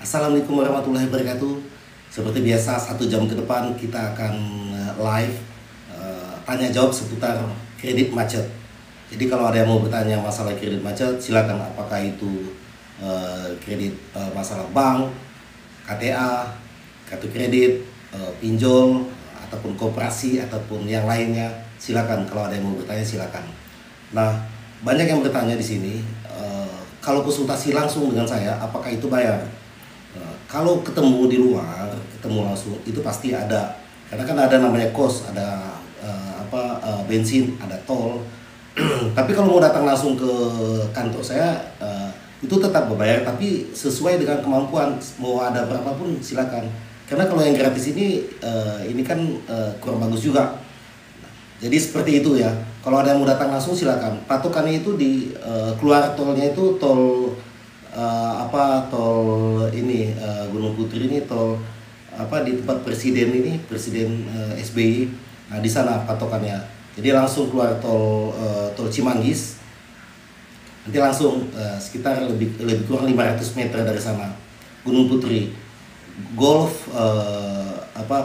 Assalamualaikum warahmatullahi wabarakatuh. Seperti biasa, 1 jam ke depan kita akan live tanya jawab seputar kredit macet. Jadi kalau ada yang mau bertanya masalah kredit macet, silakan. Apakah itu kredit masalah bank, KTA, kartu kredit, pinjol, ataupun koperasi, ataupun yang lainnya, silakan. Kalau ada yang mau bertanya, silakan. Nah, banyak yang bertanya di sini. Kalau konsultasi langsung dengan saya, apakah itu bayar? Kalau ketemu di luar, ketemu langsung itu pasti ada. Karena kan ada namanya kos, ada bensin, ada tol. Tapi kalau mau datang langsung ke kantor saya, itu tetap berbayar, tapi sesuai dengan kemampuan. Mau ada berapapun silakan. Karena kalau yang gratis ini kan kurang bagus juga. Jadi seperti itu ya. Kalau ada yang mau datang langsung silakan. Patokannya itu di keluar tolnya itu tol tol ini Gunung Putri ini, tol di tempat presiden SBY. Nah, di sana patokannya. Jadi langsung keluar tol Cimanggis. Nanti langsung sekitar lebih kurang 500 meter dari sana. Gunung Putri. Golf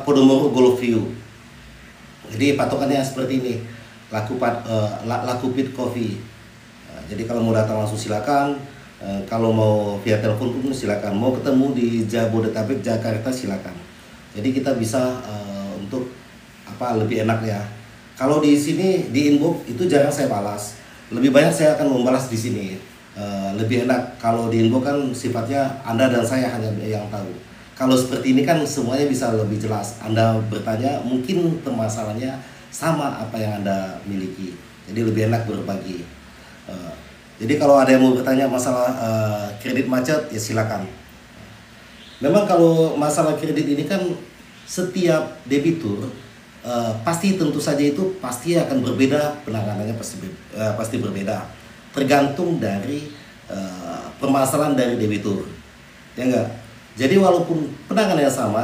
Podomoro Golf View. Jadi patokannya seperti ini. Laku Pit Coffee. Jadi kalau mau datang langsung silakan. Kalau mau via telepon pun silakan. Mau ketemu di Jabodetabek, Jakarta, silakan. Jadi kita bisa untuk lebih enak ya. Kalau di sini di inbox itu jarang saya balas. Lebih banyak saya akan membalas di sini. Lebih enak. Kalau di inbox kan sifatnya Anda dan saya hanya yang tahu. Kalau seperti ini kan semuanya bisa lebih jelas. Anda bertanya, mungkin permasalahannya sama apa yang Anda miliki. Jadi lebih enak berbagi. Jadi kalau ada yang mau bertanya masalah kredit macet, ya silakan. Memang kalau masalah kredit ini kan setiap debitur pasti tentu saja itu pasti akan berbeda, penanganannya pasti berbeda. Tergantung dari permasalahan dari debitur, ya enggak. Jadi walaupun penanganannya sama,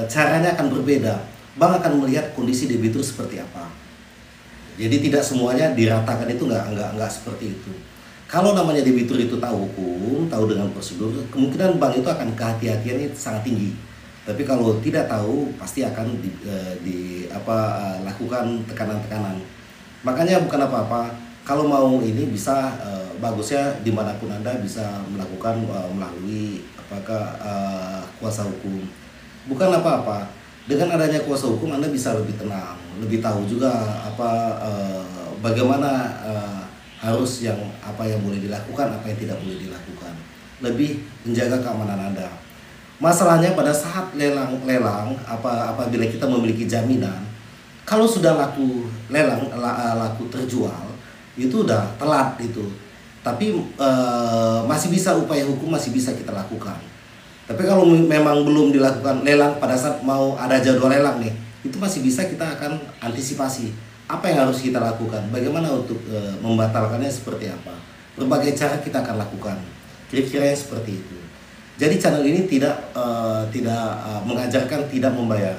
caranya akan berbeda. Bank akan melihat kondisi debitur seperti apa. Jadi tidak semuanya diratakan, itu nggak seperti itu. Kalau namanya debitur itu tahu hukum, tahu dengan prosedur, kemungkinan bank itu akan kehati-hatiannya sangat tinggi. Tapi kalau tidak tahu, pasti akan lakukan tekanan-tekanan. Makanya bukan apa-apa. Kalau mau ini bisa bagusnya dimanapun Anda bisa melakukan melalui kuasa hukum. Bukan apa-apa. Dengan adanya kuasa hukum Anda bisa lebih tenang, lebih tahu juga bagaimana harus apa yang boleh dilakukan, apa yang tidak boleh dilakukan. Lebih menjaga keamanan Anda. Masalahnya pada saat lelang apabila kita memiliki jaminan, kalau sudah laku terjual, itu udah telat itu. Tapi masih bisa, upaya hukum masih bisa kita lakukan. Tapi kalau memang belum dilakukan lelang, pada saat mau ada jadwal lelang nih, itu masih bisa kita akan antisipasi. Apa yang harus kita lakukan? Bagaimana untuk membatalkannya seperti apa? Berbagai cara kita akan lakukan. Kira-kira seperti itu. Jadi channel ini tidak mengajarkan tidak membayar.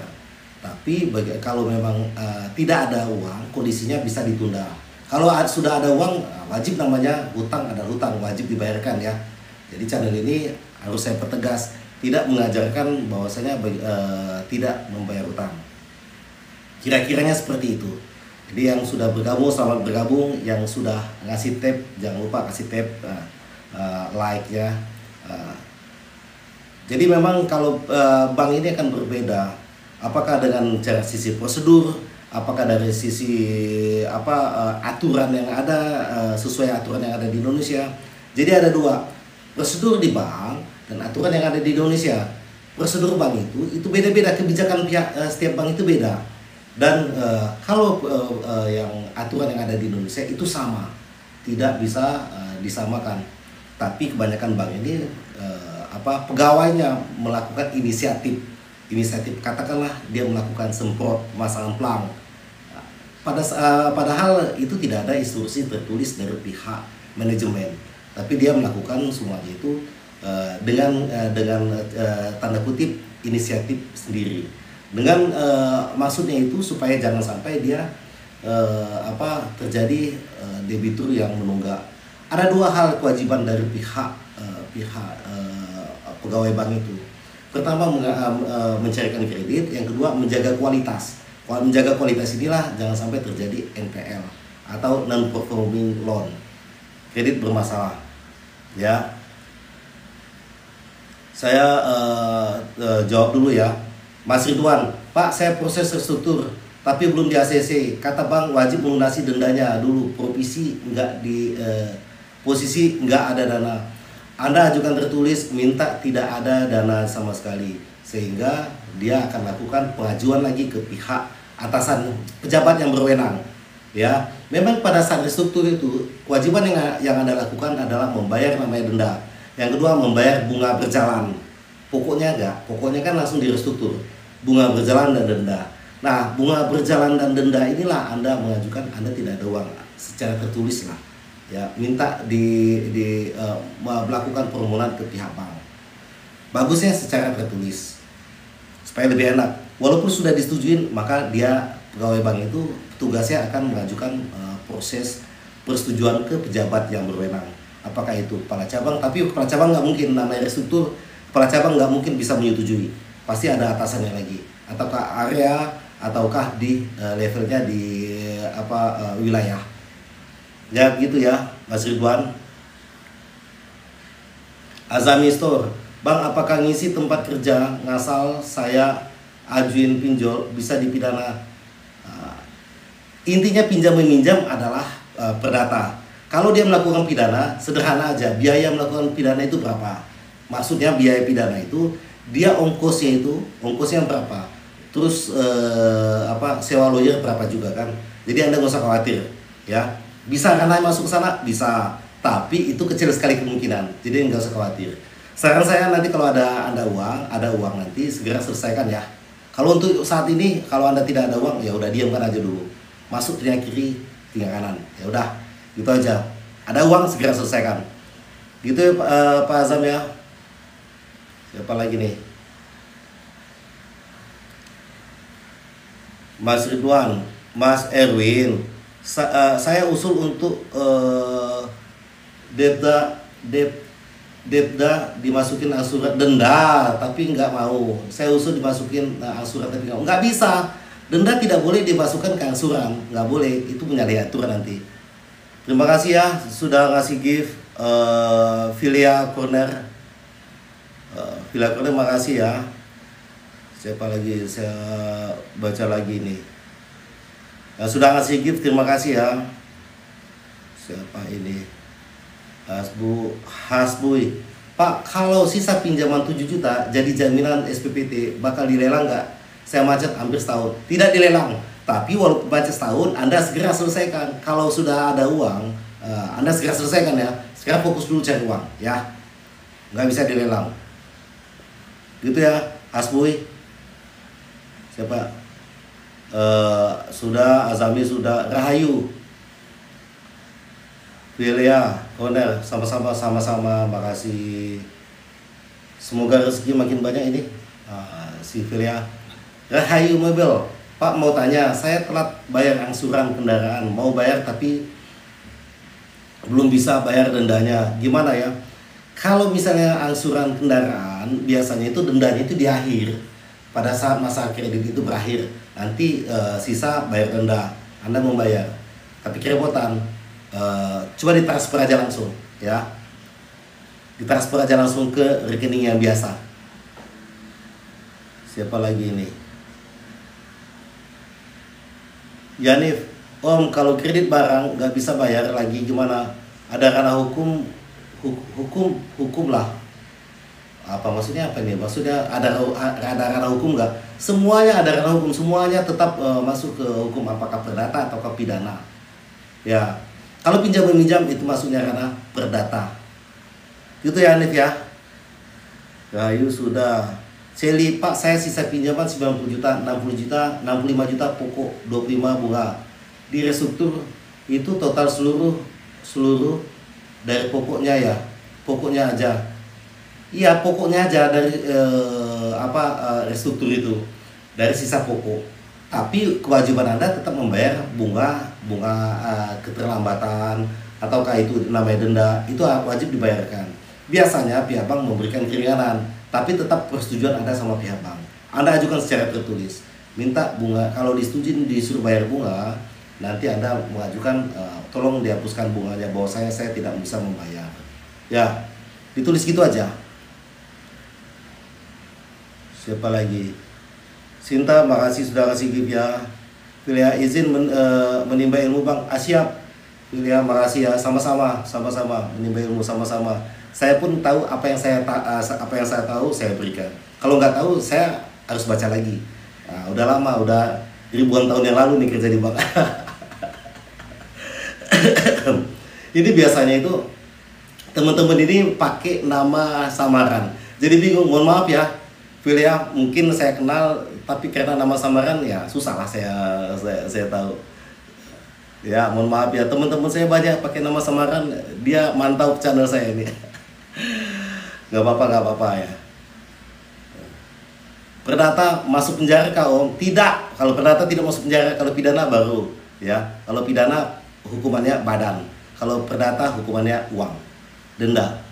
Tapi kalau memang tidak ada uang, kondisinya bisa ditunda. Kalau sudah ada uang, wajib, namanya hutang, ada hutang, wajib dibayarkan ya. Jadi channel ini harus saya pertegas, tidak mengajarkan bahwasanya tidak membayar utang. Kira-kiranya seperti itu. Jadi yang sudah bergabung, selamat bergabung. Yang sudah ngasih tab, jangan lupa kasih tab, like ya. Jadi memang kalau bank ini akan berbeda. Apakah dengan cara sisi prosedur, apakah dari sisi aturan yang ada, sesuai aturan yang ada di Indonesia. Jadi ada dua, prosedur di bank dan aturan yang ada di Indonesia. Prosedur bank itu beda-beda, kebijakan setiap bank itu beda. Dan kalau yang aturan yang ada di Indonesia itu sama, tidak bisa disamakan. Tapi kebanyakan bank ini pegawainya melakukan inisiatif, katakanlah dia melakukan semprot, masang pelang. Padahal itu tidak ada instruksi tertulis dari pihak manajemen. Tapi dia melakukan semuanya itu dengan tanda kutip inisiatif sendiri. Dengan maksudnya itu supaya jangan sampai dia terjadi debitur yang menunggak. Ada dua hal kewajiban dari pihak pegawai bank itu. Pertama mencarikan kredit, yang kedua menjaga kualitas. Kalau menjaga kualitas inilah jangan sampai terjadi NPL atau non performing loan, kredit bermasalah. Ya, saya jawab dulu ya, Mas Ridwan. Pak, saya proses restruktur tapi belum di ACC. Kata bank wajib melunasi dendanya dulu. Posisi nggak ada dana. Anda ajukan tertulis minta tidak ada dana sama sekali, sehingga dia akan lakukan pengajuan lagi ke pihak atasan pejabat yang berwenang. Ya, memang pada saat restruktur itu kewajiban yang Anda lakukan adalah membayar namanya denda. Yang kedua membayar bunga berjalan. Pokoknya kan langsung direstruktur. Bunga berjalan dan denda. Nah, bunga berjalan dan denda inilah Anda mengajukan Anda tidak ada uang secara tertulis lah. Ya, minta melakukan permohonan ke pihak bank. Bagusnya secara tertulis supaya lebih enak. Walaupun sudah disetujui, maka dia pegawai bank itu tugasnya akan mengajukan proses persetujuan ke pejabat yang berwenang. Apakah itu kepala cabang? Tapi kepala cabang nggak mungkin, namanya restruktur, kepala cabang nggak mungkin bisa menyetujui. Pasti ada atasannya lagi, ataukah area, ataukah di levelnya di wilayah. Ya gitu ya, Mas Ridwan. Azami Store, Bang, apakah ngisi tempat kerja ngasal saya ajuin pinjol bisa dipidana? Intinya pinjam meminjam adalah perdata. Kalau dia melakukan pidana, sederhana aja, biaya melakukan pidana itu berapa? Maksudnya biaya pidana itu dia ongkosnya berapa? Terus sewa lawyer berapa juga kan? Jadi Anda nggak usah khawatir, ya. Bisa karena masuk ke sana, bisa, tapi itu kecil sekali kemungkinan. Jadi nggak usah khawatir. Saran saya nanti kalau ada uang nanti segera selesaikan ya. Kalau untuk saat ini kalau Anda tidak ada uang, ya udah diamkan aja dulu. Masuk telinga kiri, telinga kanan. Ya udah, gitu aja. Ada uang segera selesaikan. Gitu ya, Pak Azam ya. Siapa lagi nih? Mas Ridwan, Mas Erwin, saya usul untuk Depda dimasukin angsuran denda, tapi nggak mau. Saya usul dimasukin angsuran tapi nggak bisa. Denda tidak boleh dimasukkan ke angsuran, nggak boleh. Itu punya diatur nanti. Terima kasih ya sudah ngasih gift Filia Corner. Filia Corner, makasih ya. Siapa lagi? Saya baca lagi nih. Sudah ngasih gift, terima kasih ya. Siapa ini? Hasbui. Pak, kalau sisa pinjaman 7 juta jadi jaminan SPPT bakal dilelang nggak? Saya macet hampir setahun. Tidak dilelang. Tapi walaupun macet setahun, Anda segera selesaikan. Kalau sudah ada uang, Anda segera selesaikan ya. Sekarang fokus dulu cari uang ya. Nggak bisa dilelang. Gitu ya, Hasbui. Siapa? Sudah, Azami sudah, Rahayu, Filia, Corner, sama-sama, makasih. Semoga rezeki makin banyak ini. Si Filia. Rahayu Mobil, Pak mau tanya, saya telat bayar angsuran kendaraan, mau bayar tapi belum bisa bayar dendanya, gimana ya? Kalau misalnya angsuran kendaraan, biasanya itu dendanya itu di akhir. Pada saat masa kredit itu berakhir, nanti sisa bayar denda, Anda membayar. Tapi kerepotan, coba ditransfer aja langsung ya. Ditransfer aja langsung ke rekening yang biasa. Siapa lagi ini? Yanif, Om, kalau kredit barang nggak bisa bayar lagi gimana? Ada ranah hukum lah. Apa maksudnya apa nih? Maksudnya ada ranah hukum nggak? Semuanya ada ranah hukum, semuanya tetap masuk ke hukum, apakah perdata atau ke pidana. Ya, kalau pinjam meminjam itu masuknya ranah perdata. Gitu ya, Anif ya. Rayu sudah. Celi, Pak, saya sisa pinjaman 90 juta, 60 juta, 65 juta pokok, 25 bunga. Di restruktur itu total seluruh dari pokoknya ya. Pokoknya aja. Iya, pokoknya aja dari restruktur itu. Dari sisa pokok. Tapi kewajiban Anda tetap membayar bunga keterlambatan ataukah itu namanya denda, itu wajib dibayarkan. Biasanya pihak bank memberikan keringanan, tapi tetap persetujuan ada sama pihak bank. Anda ajukan secara tertulis, minta bunga, kalau disetujui disuruh bayar bunga, nanti Anda mengajukan tolong dihapuskan bunganya, bahwa saya tidak bisa membayar. Ya, ditulis gitu aja. Siapa lagi? Sinta, makasih sudah kasih gift ya. Filia izin menimba ilmu bang. Siap. Filia, makasih ya. Sama-sama menimba ilmu sama-sama. Saya pun tahu apa yang saya tahu saya berikan. Kalau nggak tahu saya harus baca lagi. Nah, udah lama, udah ribuan tahun yang lalu nih kerja di bank. Ini biasanya itu teman-teman ini pakai nama samaran. Jadi bingung, mohon maaf ya. Filia, mungkin saya kenal, tapi karena nama samaran ya susah lah saya tahu. Ya, mohon maaf ya, teman-teman saya banyak pakai nama samaran, dia mantau channel saya ini. Gak apa-apa ya. Perdata masuk penjara kah Om? Tidak. Kalau perdata tidak masuk penjara, kalau pidana baru ya. Kalau pidana hukumannya badan. Kalau perdata hukumannya uang, denda.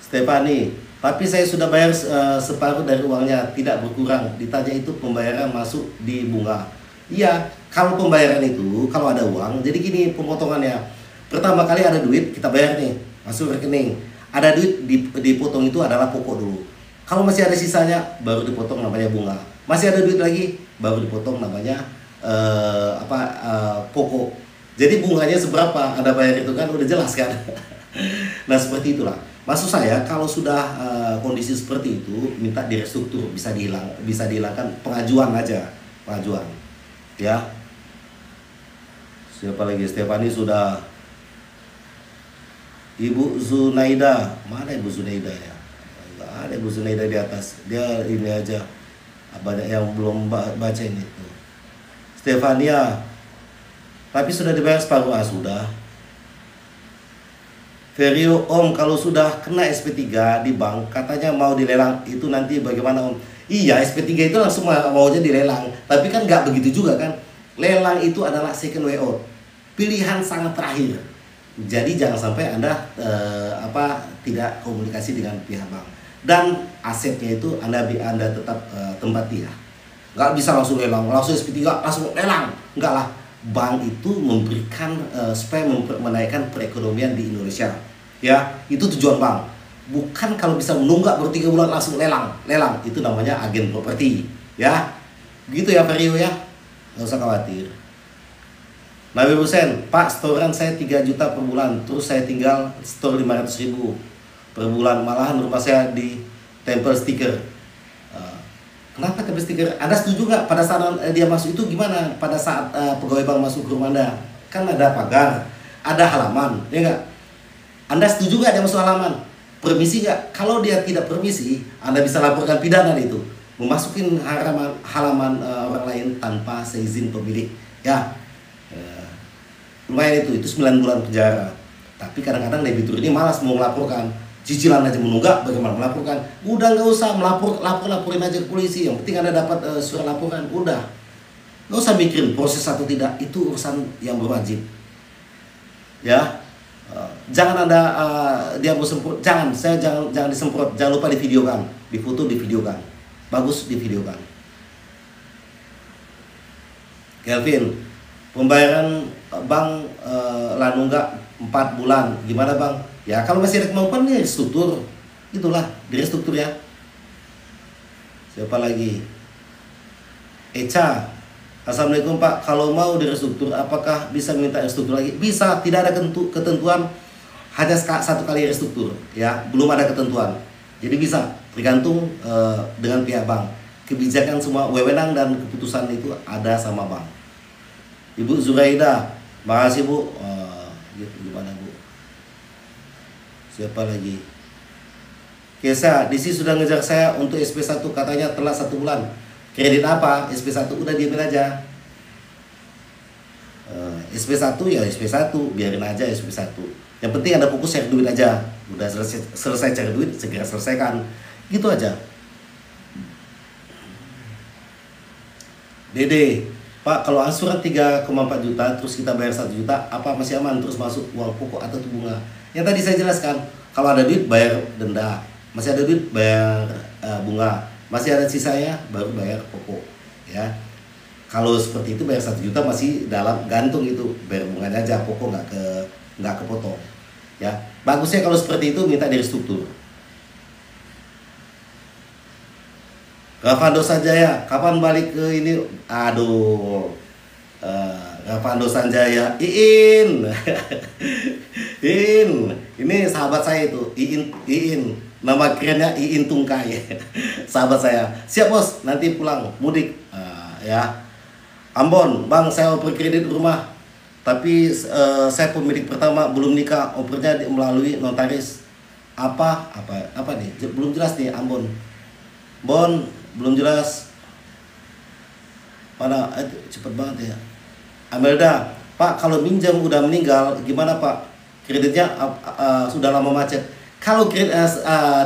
Stefani, tapi saya sudah bayar separuh dari uangnya, tidak berkurang. Ditanya itu pembayaran masuk di bunga. Iya, kalau pembayaran itu, kalau ada uang, jadi gini pemotongannya. Pertama kali ada duit, kita bayar nih, masuk rekening. Ada duit, dipotong itu adalah pokok dulu. Kalau masih ada sisanya, baru dipotong namanya bunga. Masih ada duit lagi, baru dipotong namanya pokok. Jadi bunganya seberapa, Anda bayar itu kan udah jelas kan. Nah seperti itulah. Maksud saya kalau sudah kondisi seperti itu, minta direstruktur, bisa dihilangkan, pengajuan aja, pengajuan. Ya. Siapa lagi? Stefani sudah. Ibu Zunaida, mana Ibu Zunaida ya? Nggak ada Ibu Zunaida di atas. Dia ini aja. Banyak yang belum baca ini tuh. Stefania, tapi sudah dibayar separuh. Sudah. Ferio, Om, kalau sudah kena SP3 di bank, katanya mau dilelang, itu nanti bagaimana Om? Iya, SP3 itu langsung maunya dilelang, tapi kan nggak begitu juga kan. Lelang itu adalah second way out, pilihan sangat terakhir. Jadi jangan sampai Anda tidak komunikasi dengan pihak bank. Dan asetnya itu Anda tetap tempati ya. Nggak bisa langsung lelang, langsung SP3, langsung lelang. Nggak lah. Bank itu memberikan supaya menaikkan perekonomian di Indonesia. Ya, itu tujuan bank. Bukan kalau bisa menunggak baru 3 bulan langsung lelang. Itu namanya agen properti. Ya, gitu ya Ferio ya. Nggak usah khawatir. Nabi Hussein, Pak, setoran saya 3 juta per bulan, terus saya tinggal store 500.000 per bulan, malahan rumah saya ditempel stiker. Kenapa tempel stiker? Anda setuju nggak pada saat dia masuk itu gimana? Pada saat pegawai bank masuk ke rumah Anda, kan ada pagar, ada halaman, ya nggak? Anda setuju nggak dia masuk halaman? Permisi nggak? Kalau dia tidak permisi, Anda bisa laporkan pidana itu, memasukin halaman orang lain tanpa seizin pemilik. Ya, lumayan itu 9 bulan penjara. Tapi kadang-kadang debitur ini malas mau melaporkan. Cicilan aja menunggak, bagaimana melaporkan? Udah nggak usah laporin aja ke polisi. Yang penting Anda dapat surat laporan, udah. Nggak usah mikirin proses atau tidak, itu urusan yang berwajib. Ya, jangan Anda dia mau semprot, jangan disemprot, jangan lupa divideokan, difoto, divideokan, bagus divideokan. Kelvin, pembayaran bank lanunggak 4 bulan, gimana bang? Ya kalau masih ada kemampuan nih restruktur, itulah direstruktur ya. Siapa lagi? Eca, Assalamualaikum Pak, kalau mau direstruktur apakah bisa minta restruktur lagi? Bisa, tidak ada ketentuan, hanya 1 kali restruktur ya, belum ada ketentuan. Jadi bisa, tergantung dengan pihak bank. Kebijakan semua wewenang dan keputusan itu ada sama bank. Ibu Zuraida, makasih Bu. Gimana Bu? Siapa lagi? Kesa, DC sudah ngejar saya untuk SP1, katanya telat 1 bulan. Kredit apa? SP1 udah diambil aja. SP1 ya SP1, biarin aja SP1. Yang penting Anda fokus cari duit aja. Udah selesai cari duit, segera selesaikan. Gitu aja. Dede, Pak, kalau angsuran 3,4 juta terus kita bayar 1 juta, apa masih aman terus masuk uang pokok atau bunga? Yang tadi saya jelaskan, kalau ada duit bayar denda, masih ada duit bayar bunga, masih ada sisanya baru bayar pokok, ya. Kalau seperti itu bayar 1 juta masih dalam gantung itu, bayar bunganya aja, pokok nggak kepotong, ya. Bagusnya kalau seperti itu minta dari struktur. Ravando Sanjaya, kapan balik ke ini? Aduh, Ravando Sanjaya, Iin, Iin, ini sahabat saya itu, Iin, nama kerennya Iin Tungkai, sahabat saya. Siap bos, nanti pulang mudik, ya. Ambon, bang, saya oper kredit rumah, tapi saya pemilik pertama, belum nikah, opernya melalui notaris. Apa nih? Belum jelas nih, Ambon. Bon, belum jelas. Mana? Cepet banget ya. Amelda, Pak, kalau minjam udah meninggal, gimana Pak? Kreditnya sudah lama macet. Kalau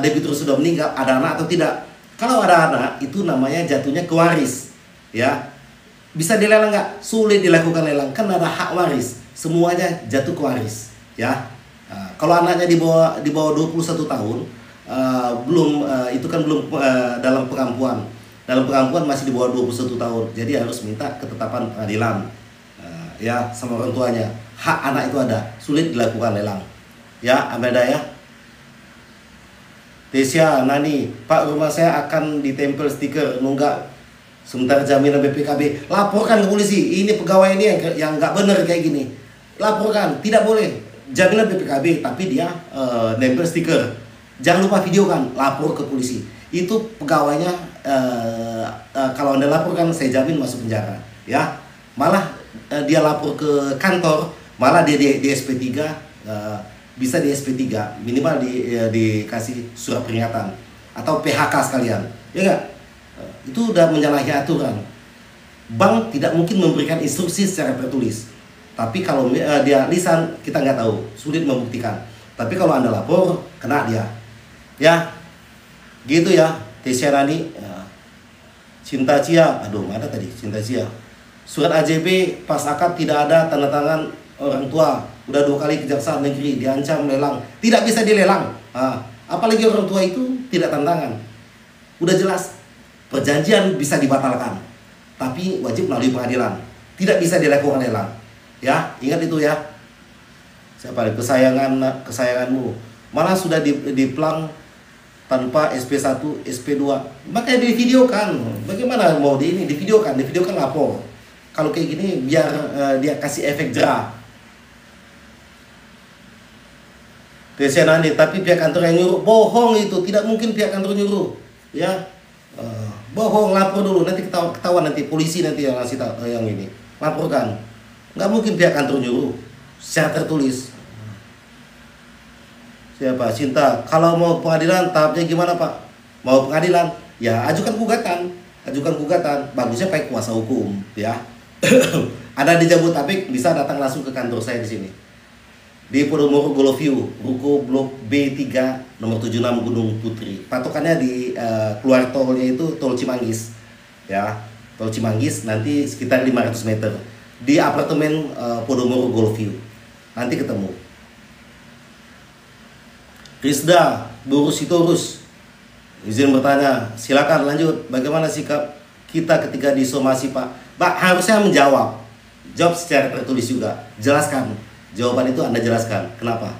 debitur sudah meninggal, ada anak atau tidak? Kalau ada anak, itu namanya jatuhnya ke waris, ya. Bisa dilelang nggak? Sulit dilakukan lelang, kan ada hak waris. Semuanya jatuh ke waris, ya. Kalau anaknya di bawah 21 tahun, belum itu kan belum dalam pengampuan. Dalam pengampuan masih di bawah 21 tahun. Jadi harus minta ketetapan pengadilan, ya, sama orang tuanya. Hak anak itu ada, sulit dilakukan lelang. Ya, Amanda ya. Tesya, Nani, Pak, rumah saya akan ditempel stiker nunggak sementara jaminan BPKB. Laporkan ke polisi. Ini pegawai ini yang nggak benar kayak gini. Laporkan, tidak boleh. Jaminan BPKB tapi dia nempel stiker. Jangan lupa videokan, lapor ke polisi. Itu pegawainya, kalau Anda laporkan saya jamin masuk penjara, ya. Malah dia lapor ke kantor, malah dia di SP3, bisa di SP3, minimal dikasih surat peringatan atau PHK sekalian, ya enggak? Itu udah menyalahi aturan. Bank tidak mungkin memberikan instruksi secara tertulis, tapi kalau dia lisan kita nggak tahu, sulit membuktikan. Tapi kalau Anda lapor, kena dia, ya. Gitu ya, Tesya Rani, ya. Cinta Cia, aduh mana tadi Cinta Cia. Surat AJB pas akad tidak ada tanda tangan orang tua, udah 2 kali kejaksaan negeri diancam lelang, tidak bisa dilelang. Apalagi orang tua itu tidak tanda tangan. Udah jelas, perjanjian bisa dibatalkan, tapi wajib melalui pengadilan, tidak bisa dilakukan lelang. Ya, ingat itu ya. Siapa kesayanganmu, malah sudah diplang tanpa SP1, SP2. Makanya divideokan. Bagaimana mau divideokan lapor. Kalau kayak gini biar dia kasih efek jerah. Tesya Nani, tapi pihak kantor yang nyuruh. Bohong itu, tidak mungkin pihak kantor nyuruh. Ya. Bohong, lapor dulu, nanti ketahuan nanti polisi nanti yang ngasih tahu yang ini. Laporkan. Nggak mungkin pihak kantor nyuruh secara tertulis. Siapa? Cinta. Kalau mau pengadilan tahapnya gimana Pak? Mau pengadilan? Ya ajukan gugatan. Bagusnya pakai kuasa hukum, ya. Ada di Jabodetabek, bisa datang langsung ke kantor saya di sini. Di Podomoro Goloview, Ruko Blok B3 nomor 76 Gunung Putri. Patokannya di keluar tolnya itu tol Cimanggis, ya. Tol Cimanggis nanti sekitar 500 meter di apartemen Podomoro Goloview. Nanti ketemu. Rizda, Bu Sitorus, izin bertanya, silakan lanjut. Bagaimana sikap kita ketika disomasi Pak? Pak harusnya menjawab, jawab secara tertulis juga. Jelaskan, jawaban itu Anda jelaskan. Kenapa?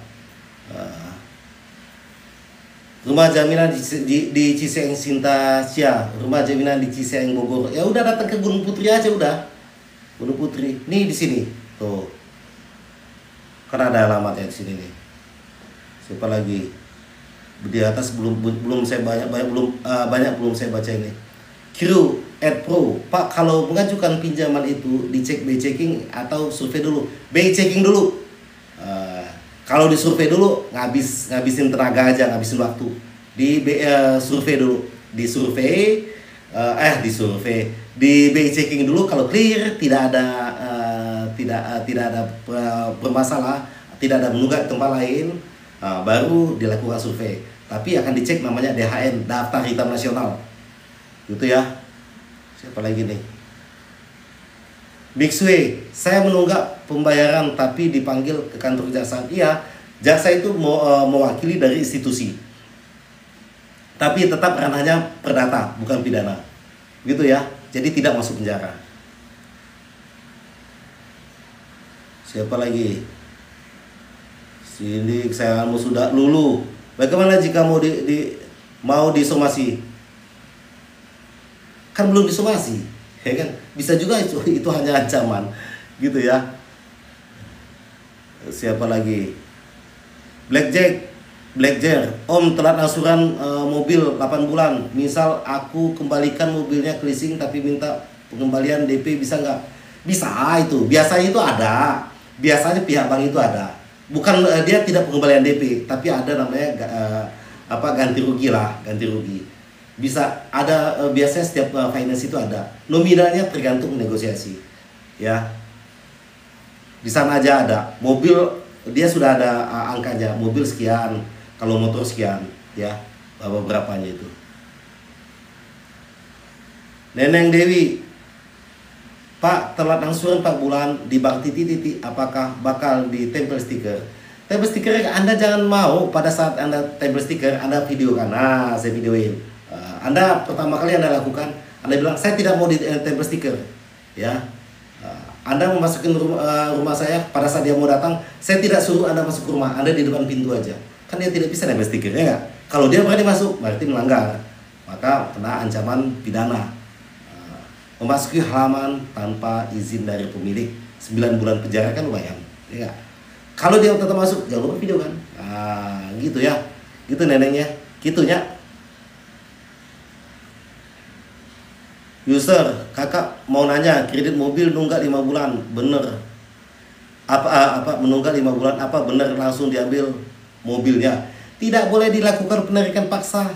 Rumah jaminan di Ciseeng Sinta Cia, rumah jaminan di Ciseeng Bogor. Ya udah datang ke Gunung Putri aja udah. Gunung Putri, nih di sini, tuh. Karena ada alamatnya di sini nih. Siapa lagi di atas belum saya belum saya baca ini. Kiru Pro, Pak, kalau mengajukan pinjaman itu dicek by checking atau survei dulu? By checking dulu. Kalau di survei dulu ngabisin tenaga aja, ngabisin waktu. Di survei dulu, di by checking dulu. Kalau clear, tidak ada bermasalah, tidak ada menunggak tempat lain. Baru dilakukan survei, tapi akan dicek namanya DHN, daftar hitam nasional, gitu ya. Siapa lagi nih? Big Sway, saya menunggak pembayaran tapi dipanggil ke kantor kejaksaan. Iya, Jaksa itu mewakili dari institusi, tapi tetap ranahnya perdata, bukan pidana, gitu ya. Jadi tidak masuk penjara. Siapa lagi? Sini kesayanganmu sudah lulu. Bagaimana jika mau disomasi? Kan belum disomasi, ya kan? Bisa juga itu hanya ancaman, gitu ya. Siapa lagi? Blackjack, Om telat angsuran mobil 8 bulan. Misal aku kembalikan mobilnya ke leasing tapi minta pengembalian DP, bisa nggak? Bisa itu. Biasanya itu ada. Biasanya pihak bank itu ada. Bukan dia tidak pengembalian DP, tapi ada namanya ganti rugi lah, ganti rugi. Bisa ada, biasanya setiap finance itu ada. Nominalnya tergantung negosiasi. Ya. Di sana aja ada. Mobil dia sudah ada angkanya, mobil sekian, kalau motor sekian, ya. Beberapanya itu. Neneng Dewi, Pak, telat angsuran 4 bulan di bank titik-titik, apakah bakal ditempel stiker? Tempel stiker Anda jangan mau pada saat Anda tempel stiker, Anda videokan. Nah, saya videoin. Anda pertama kali Anda lakukan, Anda bilang saya tidak mau ditempel stiker, ya. Anda memasukin rumah saya, pada saat dia mau datang, saya tidak suruh Anda masuk ke rumah, Anda di depan pintu aja. Kan dia tidak bisa nempel stiker, ya nggak? Kalau dia berani masuk, berarti melanggar, maka kena ancaman pidana. Memasuki halaman tanpa izin dari pemilik, 9 bulan penjara kan lumayan, ya nggak? Kalau dia tetap masuk, jangan lupa video kan. Gitu ya, gitu neneknya, gitunya. User, kakak mau nanya, kredit mobil nunggak 5 bulan, bener? Menunggak 5 bulan, apa bener langsung diambil mobilnya? Tidak boleh dilakukan penarikan paksa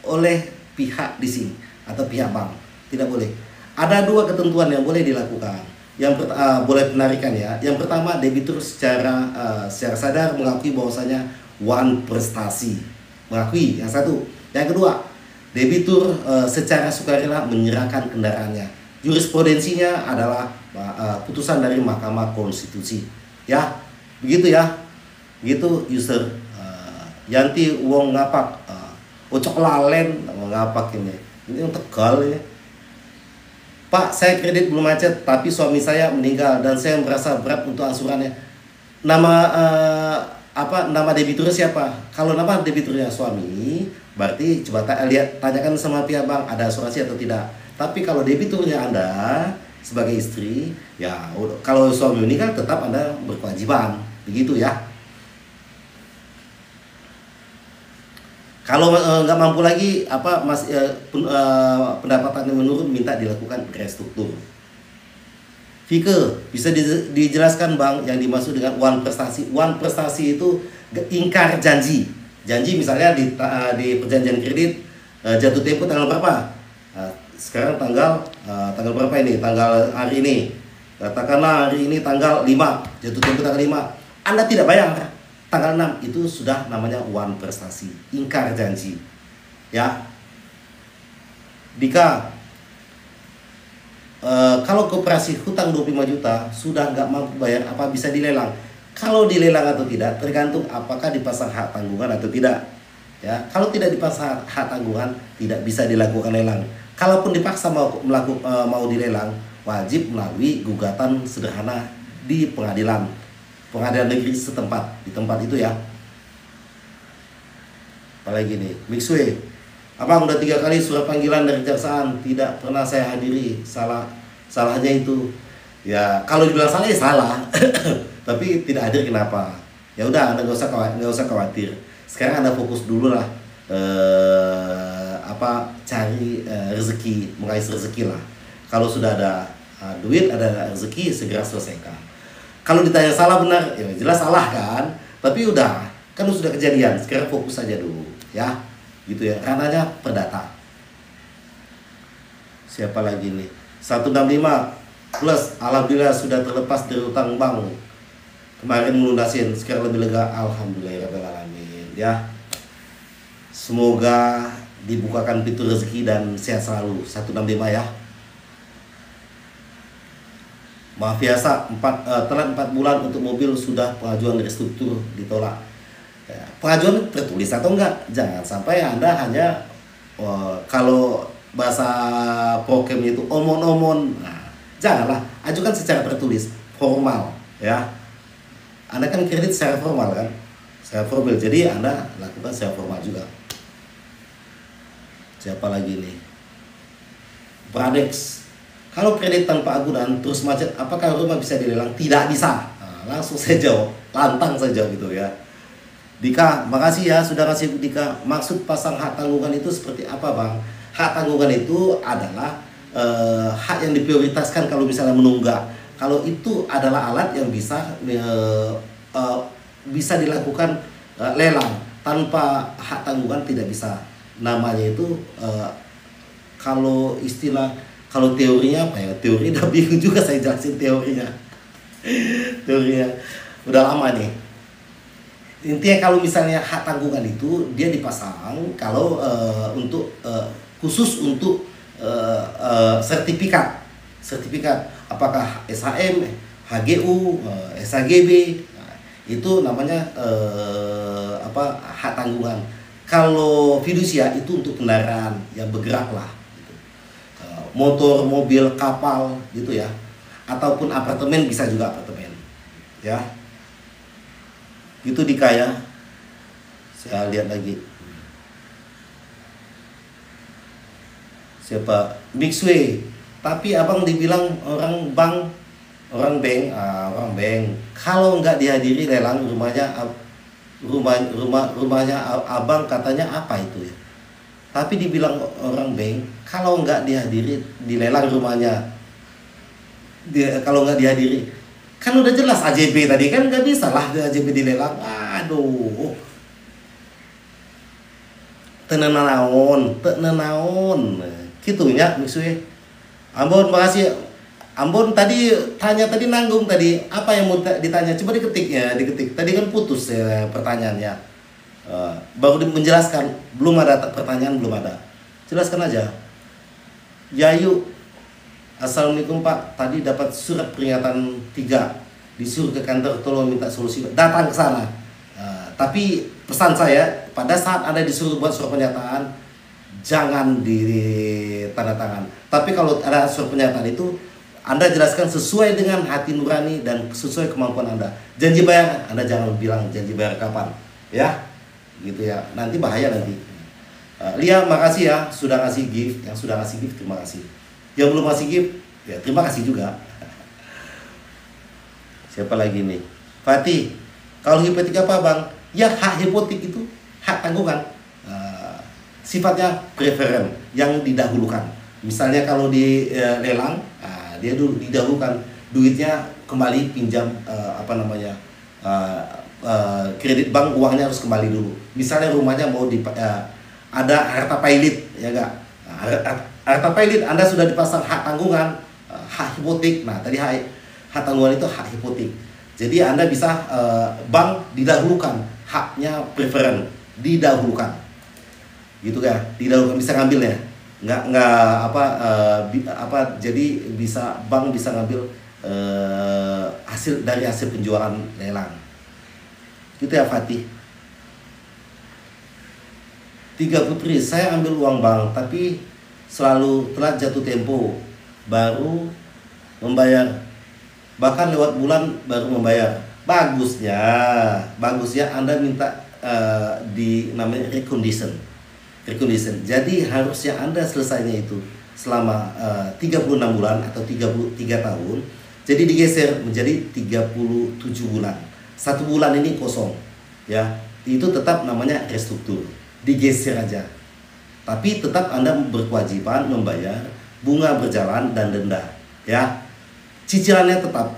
oleh pihak leasing atau pihak bank, tidak boleh. Ada 2 ketentuan yang boleh dilakukan. Yang boleh penarikan ya. Yang pertama, debitur secara sadar mengakui bahwasanya wan prestasi, mengakui yang satu. Yang kedua, debitur secara sukarela menyerahkan kendaraannya. Jurisprudensinya adalah putusan dari Mahkamah Konstitusi. Ya, begitu ya. Gitu user. Yanti wong ngapak, ocok lalen ngapak ini. Ini yang Tegal ini. Pak, saya kredit belum macet, tapi suami saya meninggal dan saya merasa berat untuk angsurannya. Nama debiturnya siapa? Kalau nama debiturnya suami, berarti coba tanyakan sama pihak bank ada asuransi atau tidak. Tapi kalau debiturnya Anda sebagai istri, ya kalau suami meninggal tetap Anda berkewajiban, begitu ya. Kalau nggak mampu lagi, pendapatannya menurun, minta dilakukan restruktur. Vike, bisa dijelaskan Bang yang dimaksud dengan wan prestasi? Wan prestasi itu ingkar janji. Janji misalnya di perjanjian kredit jatuh tempo tanggal berapa? Sekarang tanggal berapa ini? Tanggal hari ini. Katakanlah hari ini tanggal 5, jatuh tempo tanggal 5. Anda tidak bayar tanggal 6, itu sudah namanya wan prestasi, ingkar janji. Ya. Dika, kalau koperasi hutang 25 juta sudah nggak mampu bayar, apa bisa dilelang? Kalau dilelang atau tidak tergantung apakah dipasang hak tanggungan atau tidak. Ya, kalau tidak dipasang hak tanggungan tidak bisa dilakukan lelang. Kalaupun dipaksa mau dilelang, wajib melalui gugatan sederhana di pengadilan negeri setempat, di tempat itu ya. Apalagi nih, Mixway, Abang udah 3 kali surat panggilan dari kejaksaan, tidak pernah saya hadiri. Salahnya itu ya, kalau dibilang salah ya salah. Tapi tidak hadir kenapa? Ya udah, Anda nggak usah khawatir. Sekarang Anda fokus dulu lah, cari rezeki, mengais rezeki lah. Kalau sudah ada duit, ada rezeki, segera selesaikan. Kalau ditanya salah benar, ya jelas salah kan. Tapi udah, kan sudah kejadian. Sekarang fokus saja dulu, ya. Gitu ya. Ranahnya perdata. Siapa lagi nih? 165 plus, alhamdulillah sudah terlepas dari utang bank. Kemarin melunasin, sekarang lebih lega. Alhamdulillahirrahmanirrahim. Ya. Semoga dibukakan pintu rezeki dan sehat selalu. 165 ya. Maaf biasa, telat 4 bulan untuk mobil sudah pengajuan restruktur ditolak. Ya, pengajuan tertulis atau enggak? Jangan sampai Anda hanya kalau bahasa prokem itu omon-omon. Nah, janganlah, ajukan secara tertulis, formal ya. Anda kan kredit secara formal kan? Secara formal. Jadi Anda lakukan secara formal juga. Siapa lagi nih? Pradex. Kalau kredit tanpa agunan terus macet, apakah rumah bisa dilelang? Tidak bisa. Nah, langsung saya jawab, lantang saja gitu ya. Dika, makasih ya sudah kasih Dika. Maksud pasang hak tanggungan itu seperti apa, Bang? Hak tanggungan itu adalah hak yang diprioritaskan kalau misalnya menunggak. Kalau itu adalah alat yang bisa dilakukan lelang tanpa hak tanggungan tidak bisa. Namanya itu kalau teorinya apa ya? Teori udah bingung juga saya jelasin teorinya. Teorinya udah lama nih. Intinya kalau misalnya hak tanggungan itu dia dipasang kalau khusus untuk sertifikat apakah SHM, HGU, SHGB, nah, itu namanya hak tanggungan. Kalau fidusia itu untuk kendaraan yang bergerak lah. Motor, mobil, kapal gitu ya, ataupun apartemen, bisa juga apartemen ya, itu Dikaya. Saya lihat lagi siapa, Mixway. Tapi abang dibilang orang bank. Kalau nggak dihadiri lelang rumahnya abang katanya apa itu ya. Tapi dibilang orang bank, kalau nggak dihadiri dilelang rumahnya, kalau nggak dihadiri, kan udah jelas AJB tadi kan nggak bisa lah AJB dilelang. Aduh, tenenaon, gitunya maksudnya. Ambon, makasih. Ambon tadi nanggung tadi apa yang mau ditanya, coba diketik. Tadi kan putus ya pertanyaannya. Baru menjelaskan, belum ada pertanyaan, belum ada. Jelaskan aja. Yayu, assalamualaikum Pak. Tadi dapat surat peringatan 3, disuruh ke kantor, tolong minta solusi. Datang ke sana. Tapi pesan saya, pada saat Anda disuruh buat surat pernyataan, jangan tanda tangan. Tapi kalau ada surat pernyataan itu, Anda jelaskan sesuai dengan hati nurani dan sesuai kemampuan Anda. Janji bayar, Anda jangan bilang janji bayar kapan, ya. Gitu ya, nanti bahaya nanti. Lia, makasih ya sudah ngasih gift. Yang sudah ngasih gift terima kasih, yang belum ngasih gift ya terima kasih juga. Siapa lagi nih? Fatih, kalau hipotek apa Bang? Ya hak hipotek itu hak tanggungan, sifatnya preferen, yang didahulukan. Misalnya kalau di lelang, dia dulu didahulukan, duitnya kembali pinjam kredit bank, uangnya harus kembali dulu. Misalnya rumahnya mau ada harta pailit, ya enggak? Harta pailit Anda sudah dipasang hak tanggungan, hak hipotek. Nah, tadi hak tanggungan itu hak hipotek. Jadi Anda bisa bank didahulukan, haknya preferen, didahulukan. Gitu kan? Didahulukan, bisa ngambilnya. Jadi bank bisa ngambil hasil penjualan lelang. Gitu ya Fatih. 3 Putri, saya ambil uang bank tapi selalu telat jatuh tempo baru membayar, bahkan lewat bulan baru membayar. Bagusnya Anda minta namanya recondition. Jadi harusnya Anda selesainya itu selama 36 bulan atau 33 tahun. Jadi digeser menjadi 37 bulan. 1 bulan ini kosong, ya, itu tetap namanya restruktur, digeser aja. Tapi tetap Anda berkewajiban membayar bunga berjalan dan denda, ya. Cicilannya tetap,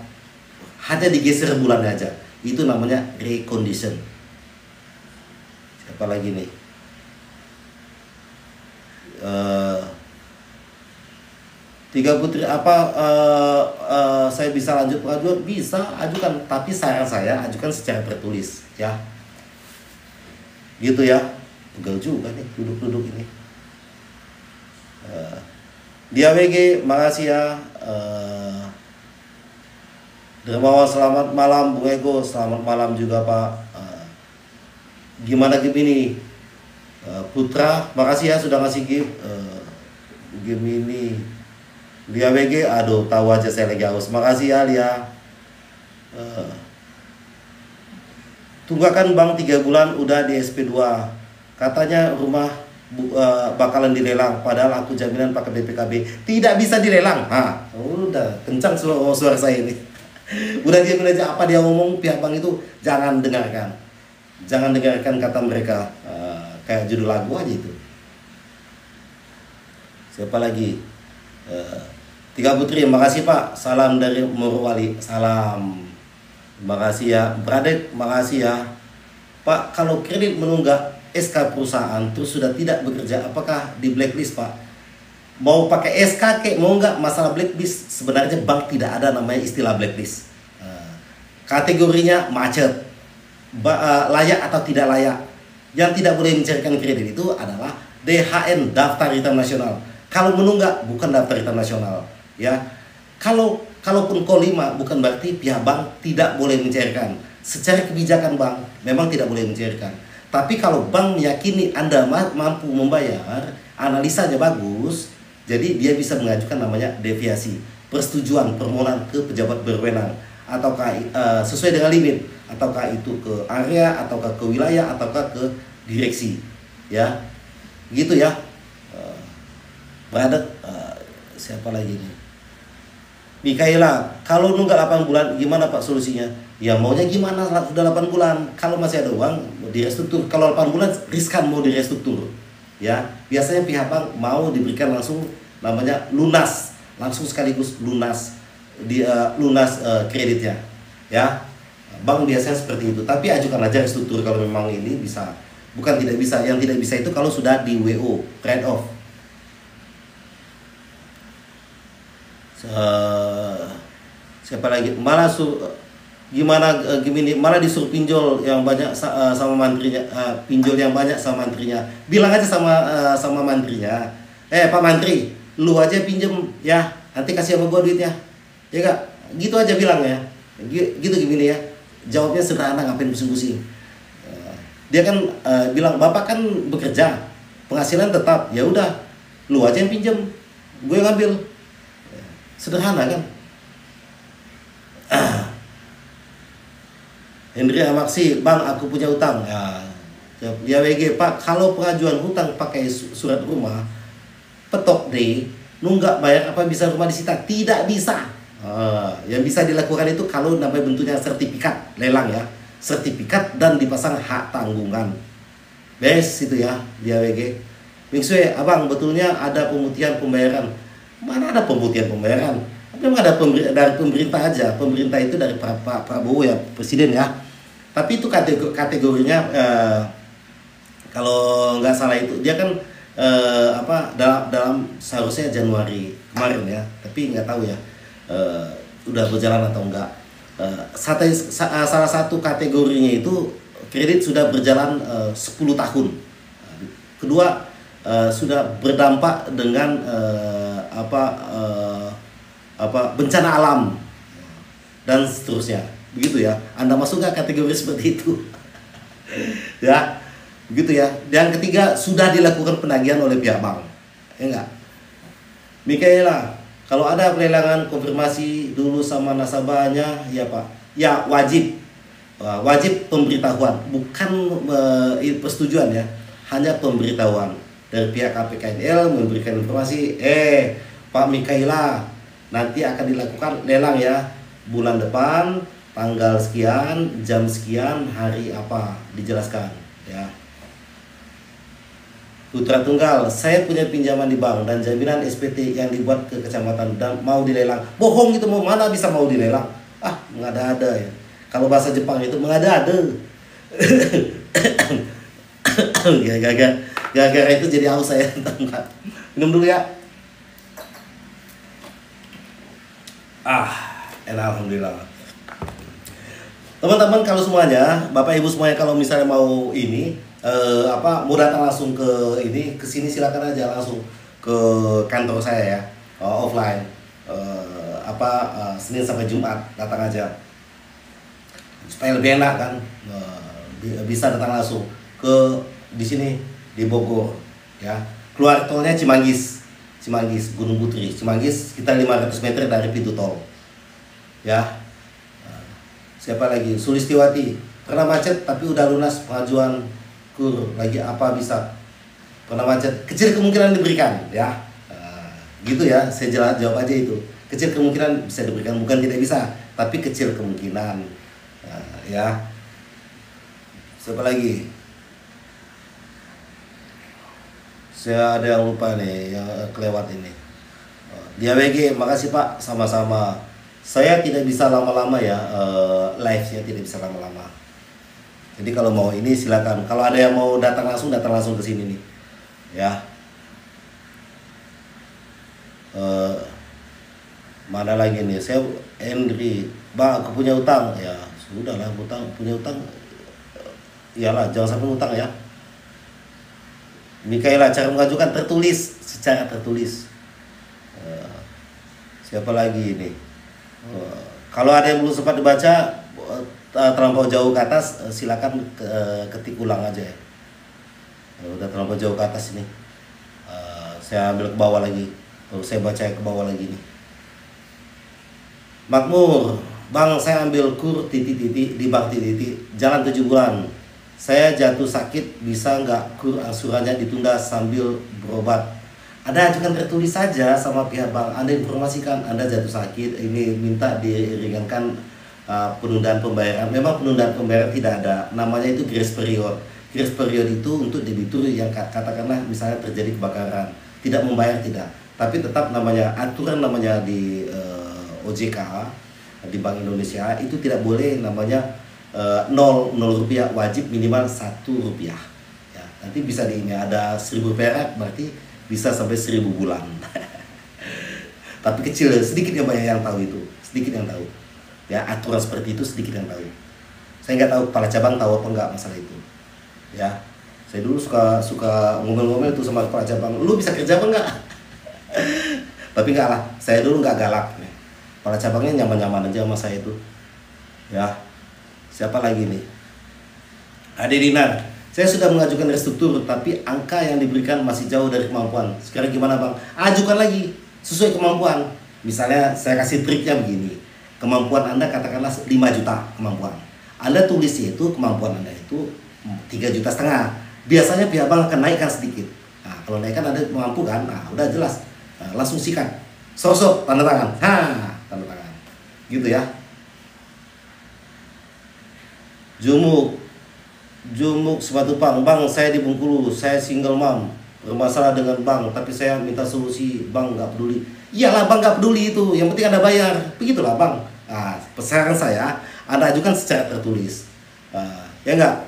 hanya digeser bulannya aja. Itu namanya recondition. Siapa lagi nih? Tiga Putri, saya bisa lanjut pengajuan? Bisa, ajukan, tapi saran saya ajukan secara tertulis, ya. Gitu ya. Pegel juga nih duduk ini. Dia WG, makasih ya. Dermawan selamat malam, Bung Ego selamat malam juga Pak. Gimana game ini? Putra, makasih ya sudah ngasih game. Game ini Lia WG, aduh tahu aja saya lagi haus. Makasih ya Lia. Tunggakan Bang 3 bulan udah di SP2. Katanya rumah bakalan dilelang, padahal aku jaminan pakai BPKB. Tidak bisa dilelang. Udah kencang suara saya ini. Udah diamin aja, apa dia ngomong pihak bank itu jangan dengarkan. Jangan dengarkan kata mereka. Kayak judul lagu aja itu. Siapa lagi? Tiga Putri, makasih Pak. Salam dari Morowali. Salam. Makasih ya. Bradek, makasih ya. Pak, kalau kredit menunggak SK perusahaan terus sudah tidak bekerja, apakah di blacklist Pak? Mau pakai SK kek, mau nggak, masalah blacklist sebenarnya bank tidak ada namanya istilah blacklist. Kategorinya macet, layak atau tidak layak. Yang tidak boleh mencairkan kredit itu adalah DHN, daftar hitam nasional. Kalau menunggak bukan daftar hitam nasional, ya. Kalaupun K5 bukan berarti pihak bank tidak boleh mencairkan. Secara kebijakan bank memang tidak boleh mencairkan. Tapi kalau bank meyakini Anda mampu membayar, analisanya bagus, jadi dia bisa mengajukan namanya deviasi, persetujuan permohonan ke pejabat berwenang, ataukah sesuai dengan limit, ataukah itu ke area, ataukah ke wilayah, ataukah ke direksi, ya, gitu ya. Beradat, siapa lagi nih? Mikaela, kalau nunggak 8 bulan gimana Pak solusinya? Ya maunya gimana sudah 8 bulan? Kalau masih ada uang direstruktur. Kalau 8 bulan riskan mau direstruktur. Ya, biasanya pihak bank mau diberikan langsung namanya lunas, langsung sekaligus lunas kreditnya. Ya. Bank biasanya seperti itu. Tapi ajukan aja restruktur kalau memang ini bisa. Bukan tidak bisa, yang tidak bisa itu kalau sudah di WO, trade off. Siapa lagi? Malah gimana gini, malah disuruh pinjol yang banyak sama mantrinya, pinjol yang banyak sama mantrinya. Bilang aja sama mantrinya, Pak Mantri, lu aja pinjem ya, nanti kasih sama gua duitnya, ya Kak, gitu aja bilang ya, gitu gini ya. Jawabnya sederhana, ngapain pusing-pusing. Dia kan bilang, bapak kan bekerja, penghasilan tetap, ya udah, lu aja yang pinjem, gue yang ngambil. Sederhana kan. Hendri Amaksi, Bang aku punya utang. Ya WG, Pak, kalau pengajuan hutang pakai surat rumah, petok deh, nunggak bayar apa bisa rumah disita? Tidak bisa. Yang bisa dilakukan itu kalau namanya bentuknya sertifikat lelang ya, sertifikat dan dipasang hak tanggungan. Bes itu ya, dia WG. Mingsue, Abang, betulnya ada pemutihan pembayaran. Mana ada pemutihan pembayaran? Memang ada dari pemerintah aja. Pemerintah itu dari Pak Prabowo ya, presiden ya. Tapi itu kategorinya kalau nggak salah itu dia kan dalam seharusnya Januari kemarin ya. Tapi nggak tahu ya udah berjalan atau enggak. Salah satu kategorinya itu kredit sudah berjalan 10 tahun. Kedua sudah berdampak dengan bencana alam dan seterusnya, begitu ya. Anda masuk nggak kategori seperti itu? Ya, begitu ya. Yang ketiga, sudah dilakukan penagihan oleh pihak bank, ya enggak? Mikaela, kalau ada pelelangan konfirmasi dulu sama nasabahnya, ya Pak. Ya wajib pemberitahuan, bukan persetujuan ya, hanya pemberitahuan dari pihak KPKNL memberikan informasi, Pak Mikaela, nanti akan dilakukan lelang ya, bulan depan, tanggal sekian, jam sekian, hari apa, dijelaskan ya. Putra Tunggal, saya punya pinjaman di bank dan jaminan SPT yang dibuat ke kecamatan dan mau dilelang. Bohong itu, mau mana bisa mau dilelang? Mengada-ada ya. Kalau bahasa Jepang itu mengada-ada. Gara-gara itu jadi haus saya. Minum dulu ya. Alhamdulillah. Teman-teman, kalau semuanya, Bapak Ibu semuanya, kalau misalnya mau ini mau datang langsung ke sini, silakan aja langsung ke kantor saya ya, offline. Senin sampai Jumat datang aja supaya lebih enak kan. Bisa datang langsung ke di sini di Bogor ya. Keluar tolnya Cimanggis Gunung Putri, Cimanggis sekitar 500 meter dari pintu tol ya. Siapa lagi? Sulistiwati, pernah macet tapi udah lunas pengajuan kur lagi apa bisa. Pernah macet, kecil kemungkinan diberikan ya. Gitu ya, saya jawab aja itu. Kecil kemungkinan bisa diberikan, bukan tidak bisa, tapi kecil kemungkinan ya. Siapa lagi? Saya ada yang lupa nih, yang kelewat ini. Di AWG, makasih Pak, sama-sama. Saya tidak bisa lama-lama ya, live-nya tidak bisa lama-lama. Jadi kalau mau ini silakan. Kalau ada yang mau datang langsung ke sini nih. Ya. Mana lagi nih? Saya Henry, Bang, aku punya utang. Ya, sudahlah, punya utang. Iyalah, jangan sampai utang ya. Mikaela, cara mengajukan secara tertulis. Siapa lagi ini? Kalau ada yang belum sempat dibaca terlampau jauh ke atas, silakan ketik ulang aja ya. Udah terlampau jauh ke atas ini, saya ambil ke bawah lagi, baru saya baca ke bawah lagi nih. Makmur, Bang, saya ambil kur di bank jalan 7 bulan. Saya jatuh sakit, bisa nggak kur angsurannya ditunda sambil berobat? Ada ajukan tertulis saja sama pihak bank. Anda informasikan Anda jatuh sakit, ini minta diringankan penundaan pembayaran. Memang penundaan pembayaran tidak ada, namanya itu grace period. Grace period itu untuk debitur yang katakanlah misalnya terjadi kebakaran, tidak membayar tidak, tapi tetap namanya aturan namanya di OJK di Bank Indonesia itu tidak boleh namanya 0 rupiah, wajib minimal 1 rupiah. Ya, nanti bisa di ini ada 1000 perak berarti bisa sampai 1000 bulan. Tapi kecil, sedikit yang banyak yang tahu itu, sedikit yang tahu. Ya, aturan seperti itu sedikit yang tahu. Saya nggak tahu kepala cabang tahu apa enggak masalah itu. Ya, saya dulu suka ngomel-ngomel tuh sama kepala cabang, lu bisa kerja apa enggak? Tapi enggak lah, saya dulu nggak galak. Kepala cabangnya nyaman-nyaman aja sama saya itu. Ya, siapa lagi nih? Ade Dinar, saya sudah mengajukan restruktur, tapi angka yang diberikan masih jauh dari kemampuan. Sekarang gimana Bang? Ajukan lagi, sesuai kemampuan. Misalnya saya kasih triknya begini. Kemampuan Anda katakanlah 5 juta kemampuan. Anda tulis itu kemampuan Anda itu 3,5 juta. Biasanya pihak bank akan naikkan sedikit. Nah, kalau naikkan Anda mampu kan? Nah, udah jelas. Nah, langsung sikat. Sosok tanda tangan. Tanda tangan. Gitu ya. Jumuk Simatupang, Bang, saya di Bengkulu, saya single mom, bermasalah dengan bank, tapi saya minta solusi, Bang nggak peduli. Iyalah Bang nggak peduli itu, yang penting Anda bayar, begitulah Bang. Nah, pesanan saya, Anda ajukan secara tertulis, ya enggak?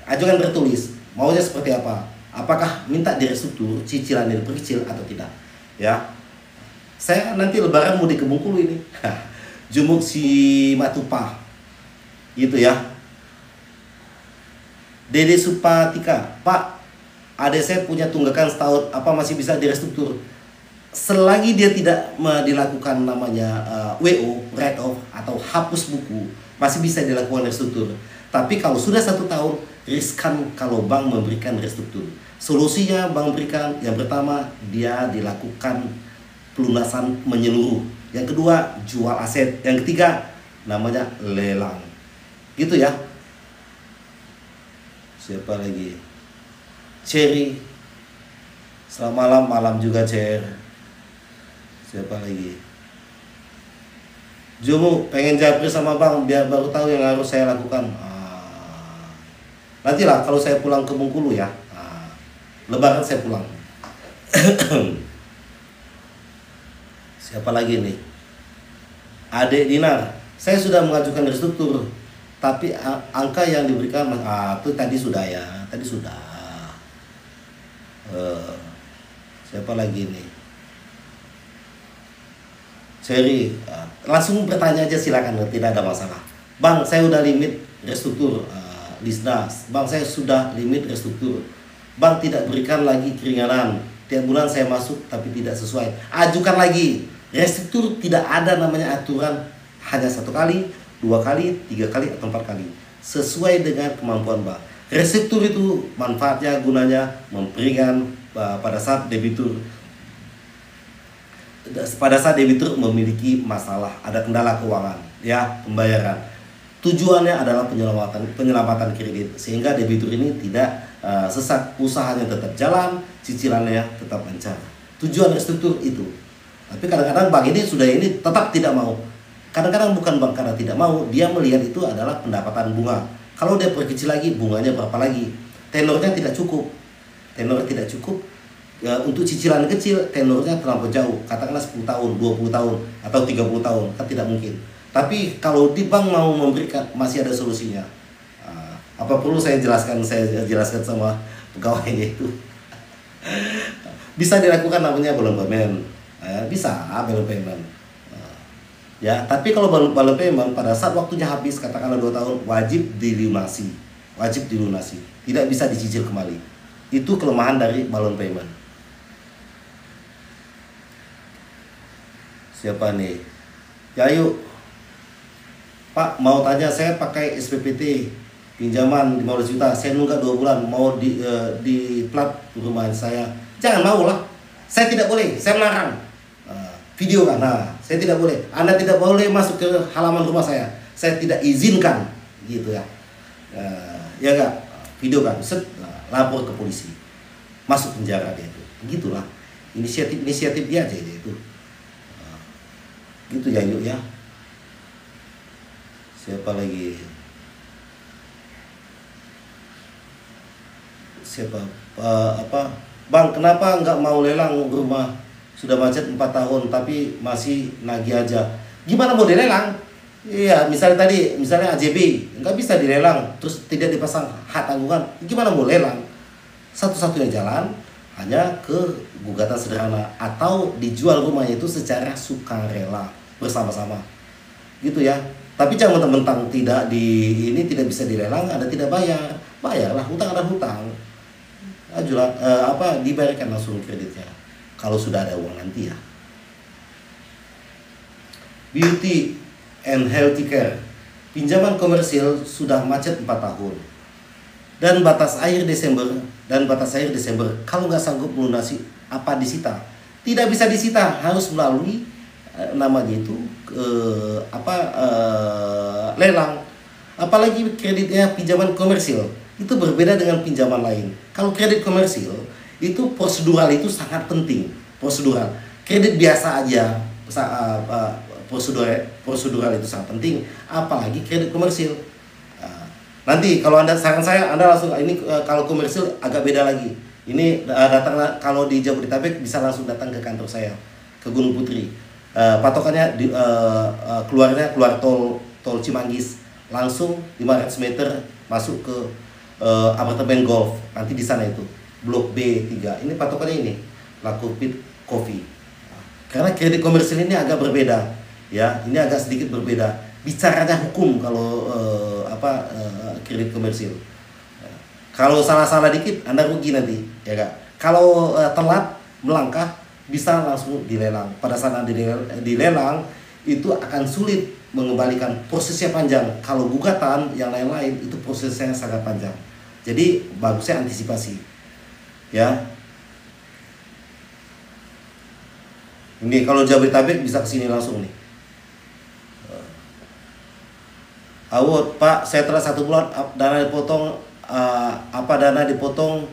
Ajukan tertulis, maunya seperti apa? Apakah minta direstruktur, cicilan diperkecil atau tidak? Ya, saya nanti Lebaran mudik ke Bengkulu ini, Jumuk Simatupang, gitu ya. Dede Supatika, Pak, adik saya punya tunggakan setahun, apa masih bisa direstruktur? Selagi dia tidak dilakukan namanya WO, write off atau hapus buku, masih bisa dilakukan restruktur. Tapi kalau sudah 1 tahun, riskan kalau bank memberikan restruktur. Solusinya bank berikan, yang pertama dia dilakukan pelunasan menyeluruh. Yang kedua, jual aset. Yang ketiga, namanya lelang. Gitu ya. Siapa lagi? Cherry. Selamat malam juga Cher. Siapa lagi? Jumu pengen japri sama Bang biar baru tahu yang harus saya lakukan. Nantilah kalau saya pulang ke Bengkulu ya. Lebaran saya pulang. Siapa lagi nih? Adek Dinar. Saya sudah mengajukan restruktur, tapi angka yang diberikan itu tadi sudah ya, tadi sudah. Siapa lagi nih? Seri, langsung bertanya aja silakan, tidak ada masalah. Bang, saya udah limit restruktur, Lisnas. Bang, saya sudah limit restruktur. Bang, tidak berikan lagi keringanan. Tiap bulan saya masuk tapi tidak sesuai. Ajukan lagi. Restruktur tidak ada namanya aturan hanya 1 kali, 2 kali, 3 kali, atau 4 kali. Sesuai dengan kemampuan bank. Restruktur itu manfaatnya, gunanya memperingan pada saat debitur memiliki masalah, ada kendala keuangan, ya, pembayaran. Tujuannya adalah penyelamatan kredit sehingga debitur ini tidak sesat, usahanya tetap jalan, cicilannya tetap lancar. Tujuan restruktur itu. Tapi kadang-kadang bank ini tetap tidak mau. Kadang-kadang bukan bank karena tidak mau, dia melihat itu adalah pendapatan bunga. Kalau dia perkecil lagi, bunganya berapa lagi? Tenornya tidak cukup. Untuk cicilan kecil, tenornya terlalu jauh. Katakanlah 10 tahun, 20 tahun, atau 30 tahun, kan tidak mungkin. Tapi kalau di bank mau memberikan, masih ada solusinya. Apa perlu saya jelaskan sama pegawainya itu? Bisa dilakukan namanya balloon payment. Bisa balloon payment. Ya, tapi kalau balloon payment pada saat waktunya habis, katakanlah 2 tahun, wajib dilunasi. Tidak bisa dicicil kembali. Itu kelemahan dari balloon payment. Siapa nih? Ya, yuk. Pak, mau tanya, saya pakai SPPT pinjaman 15 juta, saya nunggak 2 bulan, mau di plat rumah saya. Jangan mau lah. Saya tidak boleh, saya melarang. Video kan, saya tidak boleh. Anda tidak boleh masuk ke halaman rumah saya. Saya tidak izinkan, gitu ya. Ya enggak, video kan, lapor ke polisi. Masuk penjara dia itu. Begitulah. Inisiatif dia aja itu. Gitu ya, yuk ya. Siapa lagi? Bang, kenapa nggak mau lelang rumah? Sudah macet 4 tahun tapi masih nagih aja. Gimana mau dilelang? Iya, misalnya AJB nggak bisa dilelang, terus tidak dipasang hak tanggungan. Gimana mau lelang? Satu-satunya jalan hanya ke gugatan sederhana atau dijual rumahnya itu secara sukarela bersama-sama, gitu ya. Tapi jangan mentang-mentang tidak bisa dilelang, Anda tidak bayarlah, hutang ada hutang, dibayarkan langsung kreditnya kalau sudah ada uang nanti ya. Beauty and healthy care, pinjaman komersil sudah macet 4 tahun dan batas akhir Desember kalau nggak sanggup melunasi apa disita. Tidak bisa disita, harus melalui lelang. Apalagi kreditnya pinjaman komersil itu berbeda dengan pinjaman lain. Kalau kredit komersil itu prosedural itu sangat penting. Kredit biasa aja prosedural itu sangat penting, apalagi kredit komersil. Nanti kalau saran saya Anda langsung kalau komersil agak beda lagi. Ini datang kalau di Jabodetabek bisa langsung datang ke kantor saya ke Gunung Putri. Patokannya keluar tol Cimanggis, langsung 500 meter masuk ke apartemen golf. Nanti di sana itu blok B3. Ini patokannya ini Lakupit Coffee. Karena kredit komersil ini agak berbeda, ya. Ini agak sedikit berbeda. Bicaranya hukum kalau kredit komersil. Kalau salah-salah dikit Anda rugi nanti, ya Kak. Kalau telat melangkah bisa langsung dilelang. Pada saat dilelang itu akan sulit mengembalikan, prosesnya panjang. Kalau gugatan yang lain-lain itu prosesnya sangat panjang. Jadi bagusnya antisipasi. Ya. Ini kalau Jabodetabek bisa kesini langsung nih. Awot, Pak, saya telah 1 bulan dana dipotong. Dana dipotong?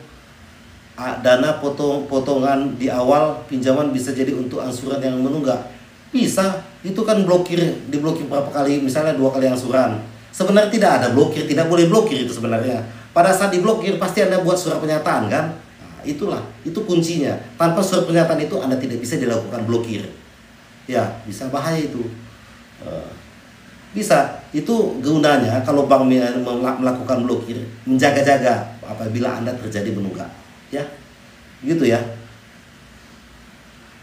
Dana potongan di awal pinjaman bisa jadi untuk angsuran yang menunggak. Bisa, itu kan diblokir berapa kali, misalnya 2 kali angsuran. Sebenarnya tidak ada blokir, tidak boleh blokir itu sebenarnya. Pada saat diblokir pasti Anda buat surat pernyataan kan? Itu kuncinya. Tanpa surat pernyataan itu Anda tidak bisa dilakukan blokir. Ya, bisa bahaya itu. Bisa, itu gunanya kalau bank melakukan blokir, menjaga-jaga apabila Anda terjadi menunggak. Ya, gitu ya.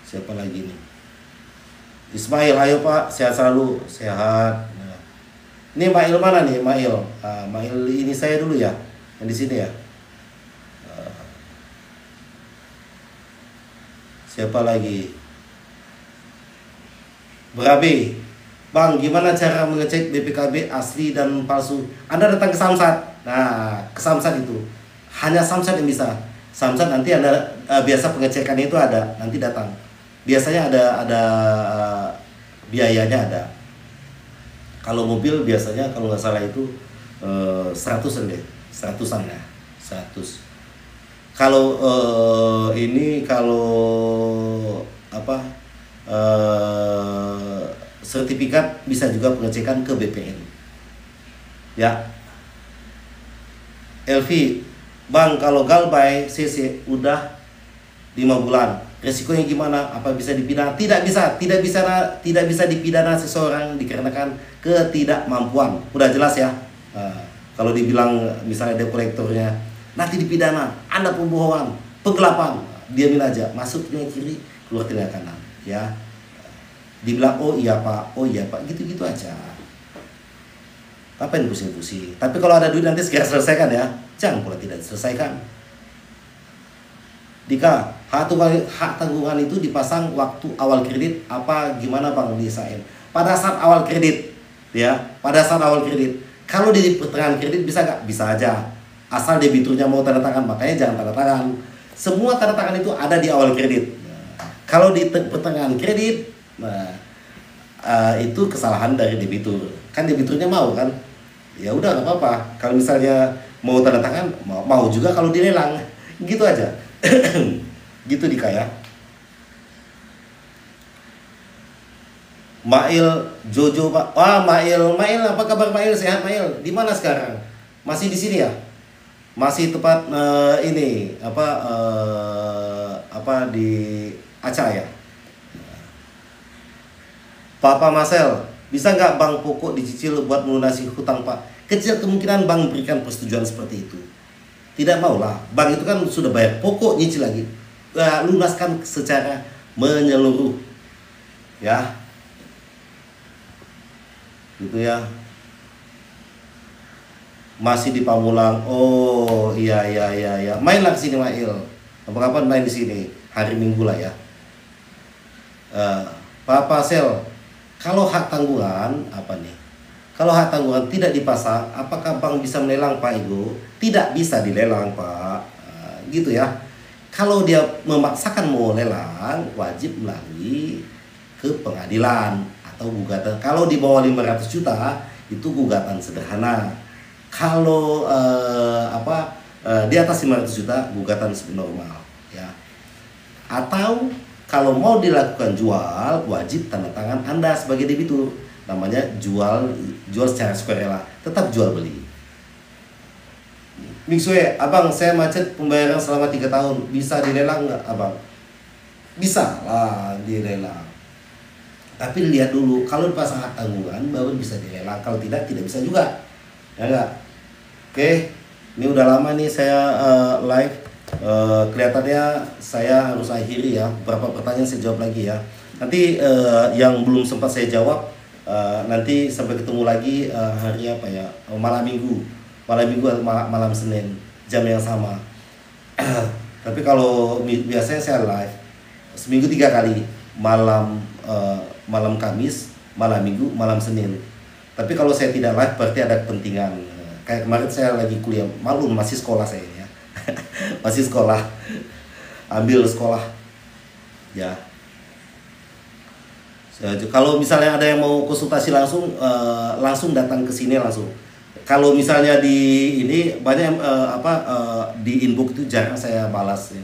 Siapa lagi nih? Ismail, ayo Pak, sehat selalu, sehat. Nah. Ini Mail mana nih, Mail? Mail ini saya dulu ya, yang di sini ya. Siapa lagi? Berabe, Bang, gimana cara mengecek BPKB asli dan palsu? Anda datang ke Samsat. Nah, ke Samsat itu hanya Samsat yang bisa. Samsat nanti Anda biasa pengecekan itu ada, nanti datang. Biasanya ada biayanya ada. Kalau mobil biasanya kalau nggak salah itu 100-an deh, 100-an ya, 100. Kalau ini kalau apa sertifikat bisa juga pengecekan ke BPN. Ya, Elvi, Bang, kalau galbay CC udah 5 bulan, resikonya gimana? Apa bisa dipidana? Tidak bisa, tidak bisa dipidana seseorang dikarenakan ketidakmampuan. Udah jelas ya. Kalau dibilang misalnya debt collectornya nanti dipidana, Anda pembohongan, penggelapan, diamin aja, masuk telinga kiri, keluar telinga kanan, ya. Dibilang oh iya pak, gitu-gitu aja. Ngapain pusing-pusing? Tapi kalau ada duit nanti segera selesaikan ya, jangan pula tidak diselesaikan. Dika, hak tanggungan itu dipasang waktu awal kredit apa gimana Bang desain? Pada saat awal kredit, ya, pada saat awal kredit. Kalau di pertengahan kredit bisa nggak? Bisa aja. Asal debiturnya mau tanda tangan, makanya jangan tanda tangan. Semua tanda tangan itu ada di awal kredit. Kalau di pertengahan kredit, itu kesalahan dari debitur. Kan debiturnya mau kan? Ya udah nggak apa-apa. Kalau misalnya mau tanda tangan, mau juga kalau dilelang, gitu aja. Gitu Dika ya. Mail Jojo Pak. Wah, Mail, apa kabar Mail? Sehat Mail? Di mana sekarang? Masih di sini ya? Masih tepat ini apa di Aceh ya? Papa Marcel, bisa nggak Bang pokok dicicil buat melunasi hutang Pak? Kecil kemungkinan Bang berikan persetujuan seperti itu. Tidak maulah, Bang itu kan sudah bayar pokok nyicil lagi. Lunaskan secara menyeluruh, ya, gitu ya. Masih di Pamulang. Oh iya. Mainlah ke sini Mail. Kapan main di sini? Hari Minggu lah ya. Papa Sel, kalau hak tanggungan apa nih? Kalau hak tanggungan tidak dipasang, apakah Bang bisa melelang Pak Igo? Tidak bisa dilelang Pak. Gitu ya. Kalau dia memaksakan mau lelang, wajib melalui ke pengadilan atau gugatan. Kalau di bawah 500 juta itu gugatan sederhana. Kalau di atas 500 juta gugatan normal ya. Atau kalau mau dilakukan jual, wajib tanda tangan Anda sebagai debitur. Namanya jual secara sukarela, tetap jual beli. Mingsue, Abang saya macet pembayaran selama 3 tahun, bisa dilelang nggak Abang? Bisa lah dilelang. Tapi lihat dulu, kalau dipasang hak tanggungan baru bisa dilelang, kalau tidak bisa juga. Ya enggak? Oke, ini udah lama nih saya live. Kelihatannya saya harus akhiri ya. Beberapa pertanyaan saya jawab lagi ya. Nanti yang belum sempat saya jawab, nanti sampai ketemu lagi hari apa ya? Malam minggu atau malam Senin jam yang sama. Tapi kalau biasanya saya live seminggu 3 kali, malam Kamis, malam Minggu, malam Senin. Tapi kalau saya tidak live berarti ada kepentingan. Kayak kemarin saya lagi kuliah, maklum masih sekolah saya ini ya. Masih sekolah. Ambil sekolah. Ya. Kalau misalnya ada yang mau konsultasi langsung datang ke sini langsung. Kalau misalnya di ini banyak di inbox itu jarang saya balas ya.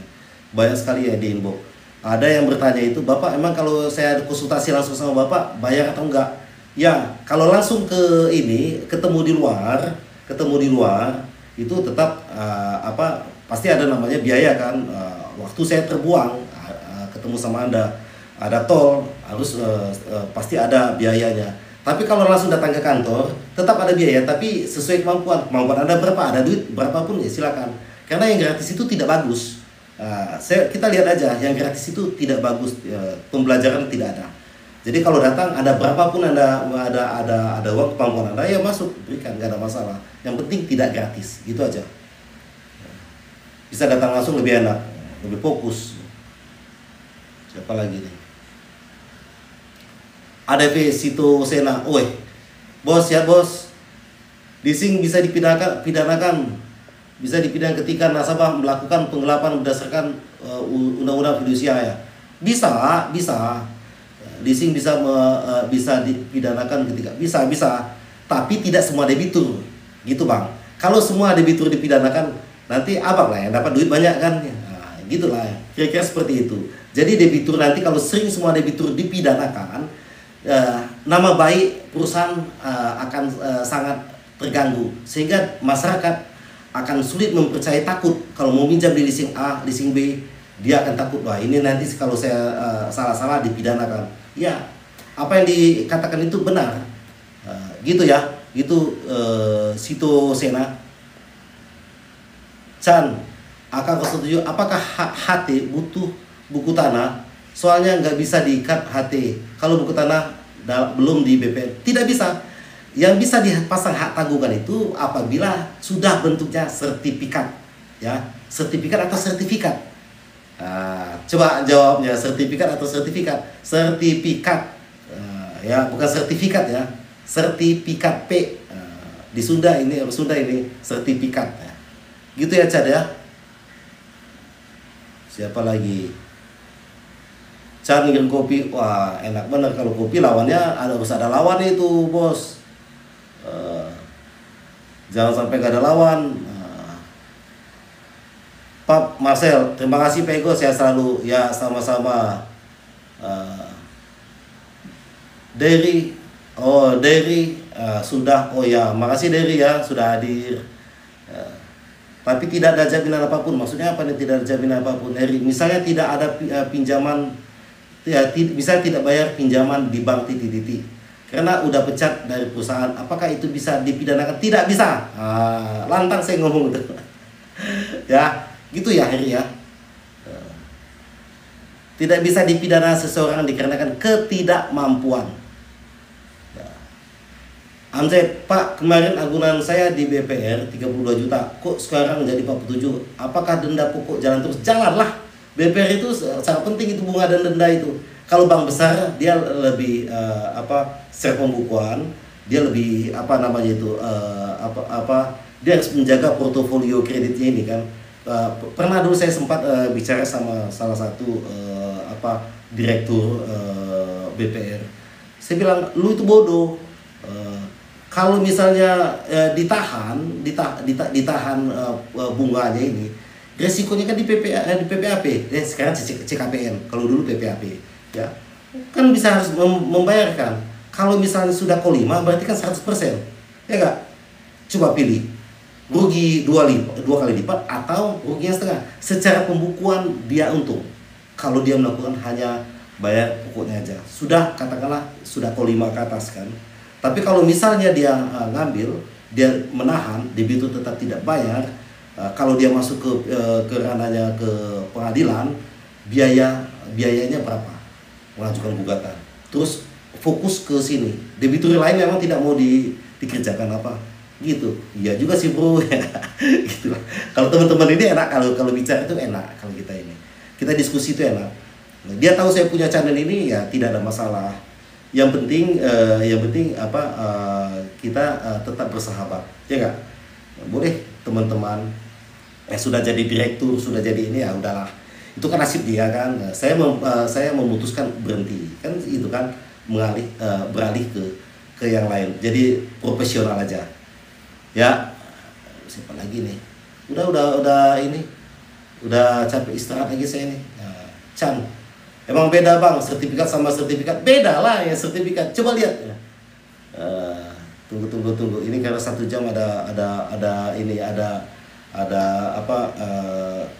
Banyak sekali ya di inbox. Ada yang bertanya itu, Bapak emang kalau saya konsultasi langsung sama Bapak bayar atau enggak? Ya, kalau langsung ke ini ketemu di luar itu tetap pasti ada namanya biaya kan. Waktu saya terbuang ketemu sama Anda, ada tol, harus pasti ada biayanya. Tapi kalau langsung datang ke kantor tetap ada biaya, tapi sesuai kemampuan Anda berapa, ada duit berapapun ya silakan. Karena yang gratis itu tidak bagus. Kita lihat aja yang gratis itu tidak bagus, pembelajaran tidak ada. Jadi kalau datang ada berapapun ada uang kemampuan Anda ya masuk, berikan, nggak ada masalah. Yang penting tidak gratis, gitu aja. Bisa datang langsung lebih enak, lebih fokus. Siapa lagi nih? ADV Sito Sena, oi, bos ya bos, leasing bisa pidanakan, bisa dipidana ketika nasabah melakukan penggelapan berdasarkan undang-undang fidusia ya. Bisa. Leasing bisa dipidanakan ketika bisa, tapi tidak semua debitur, gitu bang. Kalau semua debitur dipidanakan, nanti abang lah yang dapat duit banyak kan, nah, gitulah ya. Kira-kira seperti itu. Jadi debitur nanti kalau sering semua debitur dipidanakan, nama baik perusahaan akan sangat terganggu, sehingga masyarakat akan sulit mempercayai, takut kalau mau minjam di leasing A, leasing B, dia akan takut, wah ini nanti kalau saya salah-salah dipidanakan. Ya, apa yang dikatakan itu benar, gitu ya, gitu. Sito Sena. Chan, akan setuju? Apakah HT butuh buku tanah? Soalnya nggak bisa diikat HT kalau buku tanah belum di BPN. Tidak bisa. Yang bisa dipasang hak tanggungan itu apabila sudah bentuknya sertifikat, ya, sertifikat atau sertifikat. Coba jawabnya, sertifikat atau sertifikat? Sertifikat, ya, bukan sertifikat ya, sertifikat P. Di Sunda ini sertifikat, ya. Gitu ya Chan ya. Siapa lagi? Chan ngirim kopi, wah enak bener kalau kopi lawannya harus ada lawan itu bos. Jangan sampai gak ada lawan. Pak Marcel, terima kasih Pak Ego, saya selalu ya, sama-sama. Derry, sudah, oh ya, makasih Derry ya sudah hadir. Tapi tidak ada jaminan apapun. Maksudnya apa nih tidak ada jaminan apapun? Derry, misalnya tidak ada pinjaman, ya, misalnya tidak bayar pinjaman di bank titik-titik karena udah pecat dari perusahaan, apakah itu bisa dipidanakan? Tidak bisa. Lantang saya ngomong itu. Ya. Gitu ya Heri ya. Tidak bisa dipidana seseorang dikarenakan ketidakmampuan. Ya. Amzed, Pak, kemarin agunan saya di BPR 32 juta, kok sekarang menjadi 47? Apakah denda pokok jalan terus? Janganlah. BPR itu sangat penting, itu bunga dan denda itu. Kalau bank besar dia lebih secara pembukuan, dia lebih dia harus menjaga portofolio kreditnya ini kan. Pernah dulu saya sempat bicara sama salah satu direktur BPR. Saya bilang, lu itu bodoh. Kalau misalnya ditahan bunganya ini, resikonya kan di PPAP. Sekarang CKPN. Kalau dulu PPAP, ya kan bisa harus membayarkan. Kalau misalnya sudah kolima berarti kan 100%, ya enggak? Coba pilih, rugi dua kali lipat atau ruginya setengah. Secara pembukuan dia untung kalau dia melakukan hanya bayar pokoknya aja, sudah katakanlah sudah kolima ke atas kan. Tapi kalau misalnya dia ngambil, dia menahan, debitur tetap tidak bayar, kalau dia masuk ke ranahnya ke pengadilan, biayanya berapa mengajukan gugatan. Terus fokus ke sini, debitur lain memang tidak mau dikerjakan apa gitu. Iya juga sih bro. Gitu lah. Kalau teman-teman ini enak, kalau bicara itu enak, kalau kita diskusi itu enak. Dia tahu saya punya channel ini, ya tidak ada masalah. Yang penting kita tetap bersahabat, ya enggak? Boleh teman-teman sudah jadi direktur, sudah jadi ini, ya udahlah, itu kan nasib dia kan. Saya memutuskan berhenti kan, itu kan beralih ke yang lain, jadi profesional aja ya. Siapa lagi nih? Udah ini udah capek istirahat lagi saya nih. Chan, emang beda bang, sertifikat sama sertifikat? Beda lah ya sertifikat. Coba lihat ya. Tunggu. Ini karena 1 jam ada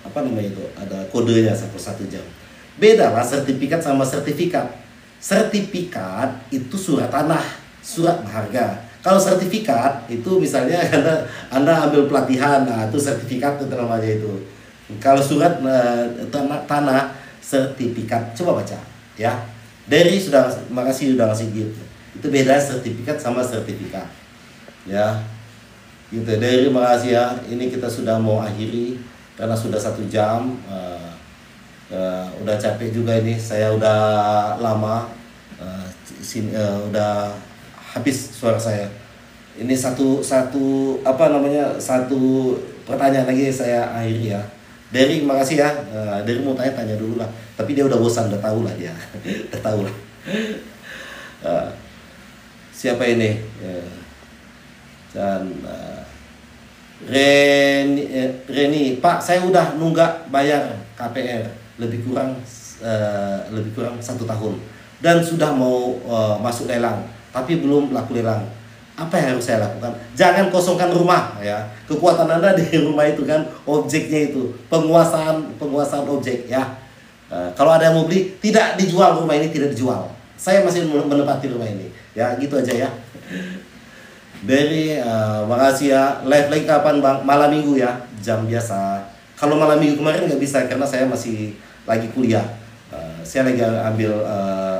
apa namanya itu? Ada kodenya 1 jam. Beda lah sertifikat sama sertifikat. Sertifikat itu surat tanah, surat berharga. Kalau sertifikat itu misalnya Anda ambil pelatihan, nah itu sertifikat itu namanya itu. Kalau surat tanah sertifikat, coba baca ya. Dari makasih sudah ngasih gift. Itu beda sertifikat sama sertifikat ya. Gitu, dari makasih ya. Ini kita sudah mau akhiri karena sudah 1 jam. Udah capek juga ini, saya udah lama sini udah habis suara saya. Ini satu apa namanya, satu pertanyaan lagi saya akhiri ya. Derry, makasih ya. Derry mau tanya dulu lah. Tapi dia udah bosan, udah tahu lah dia. Udah tahu lah. Siapa ini? Dan Reni, Pak, saya udah nunggak bayar KPR lebih kurang 1 tahun dan sudah mau masuk lelang, tapi belum laku lelang. Apa yang harus saya lakukan? Jangan kosongkan rumah ya. Kekuatan Anda di rumah itu kan, objeknya itu, penguasaan objek ya. Kalau ada yang mau beli, tidak dijual, rumah ini tidak dijual. Saya masih menempati rumah ini. Ya, gitu aja ya. Dari makasih ya. Live lagi kapan Bang? Malam minggu ya, jam biasa. Kalau malam minggu kemarin nggak bisa karena saya masih lagi kuliah. Saya lagi ambil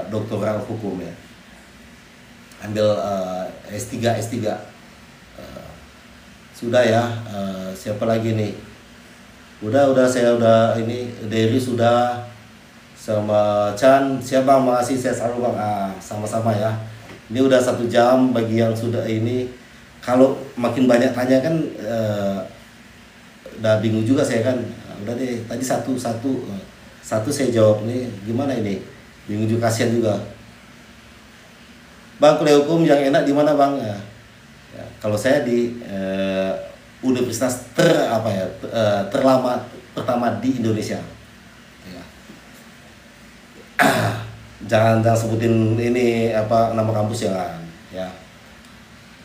doktoral hukum ya. Ambil S3. Sudah ya. Siapa lagi nih? Udah saya udah ini. Derry sudah, sama Chan. Siapa Bang? Makasih, saya selalu Bang. Sama-sama ya. Ini udah 1 jam bagi yang sudah ini. Kalau makin banyak tanya kan udah bingung juga saya kan. Udah deh, tadi satu saya jawab nih. Gimana ini? Bingung juga, kasihan juga. Bang, kuliah hukum yang enak di mana Bang? Ya, kalau saya di universitas terlama pertama di Indonesia. Ya. Jangan sebutin ini apa nama kampus ya.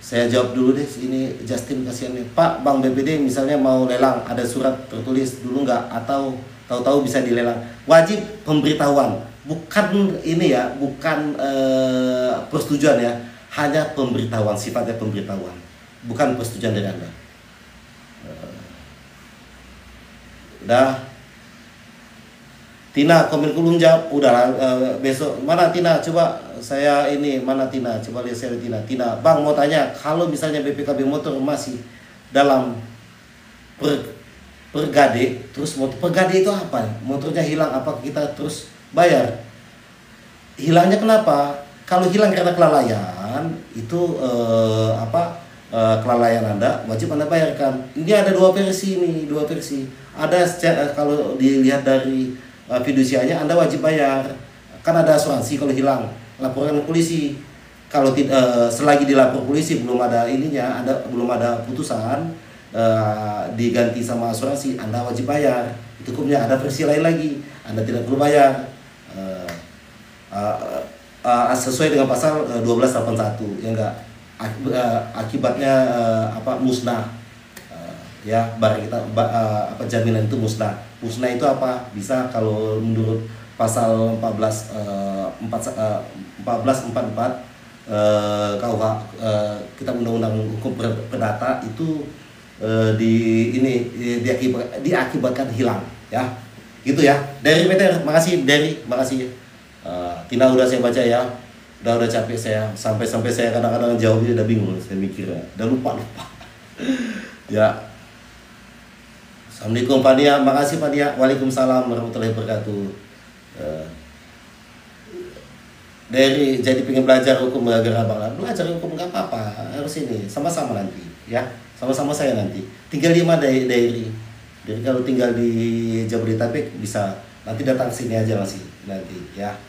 Saya jawab dulu deh, ini Justin kasihan nih. Pak, Bank BPD misalnya mau lelang, ada surat tertulis dulu nggak, atau tahu-tahu bisa dilelang? Wajib pemberitahuan, bukan ini ya, bukan persetujuan ya, hanya pemberitahuan, sifatnya pemberitahuan, bukan persetujuan dari Anda. Udah. Tina, komen kulunjak, udah besok. Mana Tina? Coba saya ini, mana Tina? Coba lihat saya Tina. Bang mau tanya, kalau misalnya BPKB motor masih dalam pergade, terus pergade itu apa? Motornya hilang, apa kita terus bayar? Hilangnya kenapa? Kalau hilang karena kelalaian, itu kelalaian Anda, wajib Anda bayarkan. Ini ada 2 versi nih, 2 versi. Ada kalau dilihat dari fidusianya, Anda wajib bayar, kan ada asuransi. Kalau hilang, laporkan ke polisi. Kalau selagi dilapor polisi belum ada ininya, belum ada putusan diganti sama asuransi, Anda wajib bayar. Itu hukumnya. Ada versi lain lagi, Anda tidak perlu bayar, sesuai dengan pasal 1281 ya enggak. Akibatnya musnah ya, barang kita jaminan itu musnah. Musnah itu apa? Bisa kalau menurut pasal 1444 KUH kita Undang-Undang Hukum Perdata itu diakibatkan hilang ya. Gitu ya. Dari Peter, makasih Derry, makasih. Tina udah saya baca ya. Udah capek saya. Sampai saya kadang-kadang jawabnya udah bingung, saya mikir udah lupa. Ya. Assalamualaikum Pak Dia, makasih Pak Dia. Waalaikumsalam warahmatullahi wabarakatuh. Dari jadi pengen belajar hukum gara-gara Bang, belajar hukum nggak apa-apa, harus ini sama-sama nanti ya, sama-sama saya nanti. Tinggal di mana Derry? Jadi kalau tinggal di Jabodetabek bisa nanti datang sini aja masih nanti ya.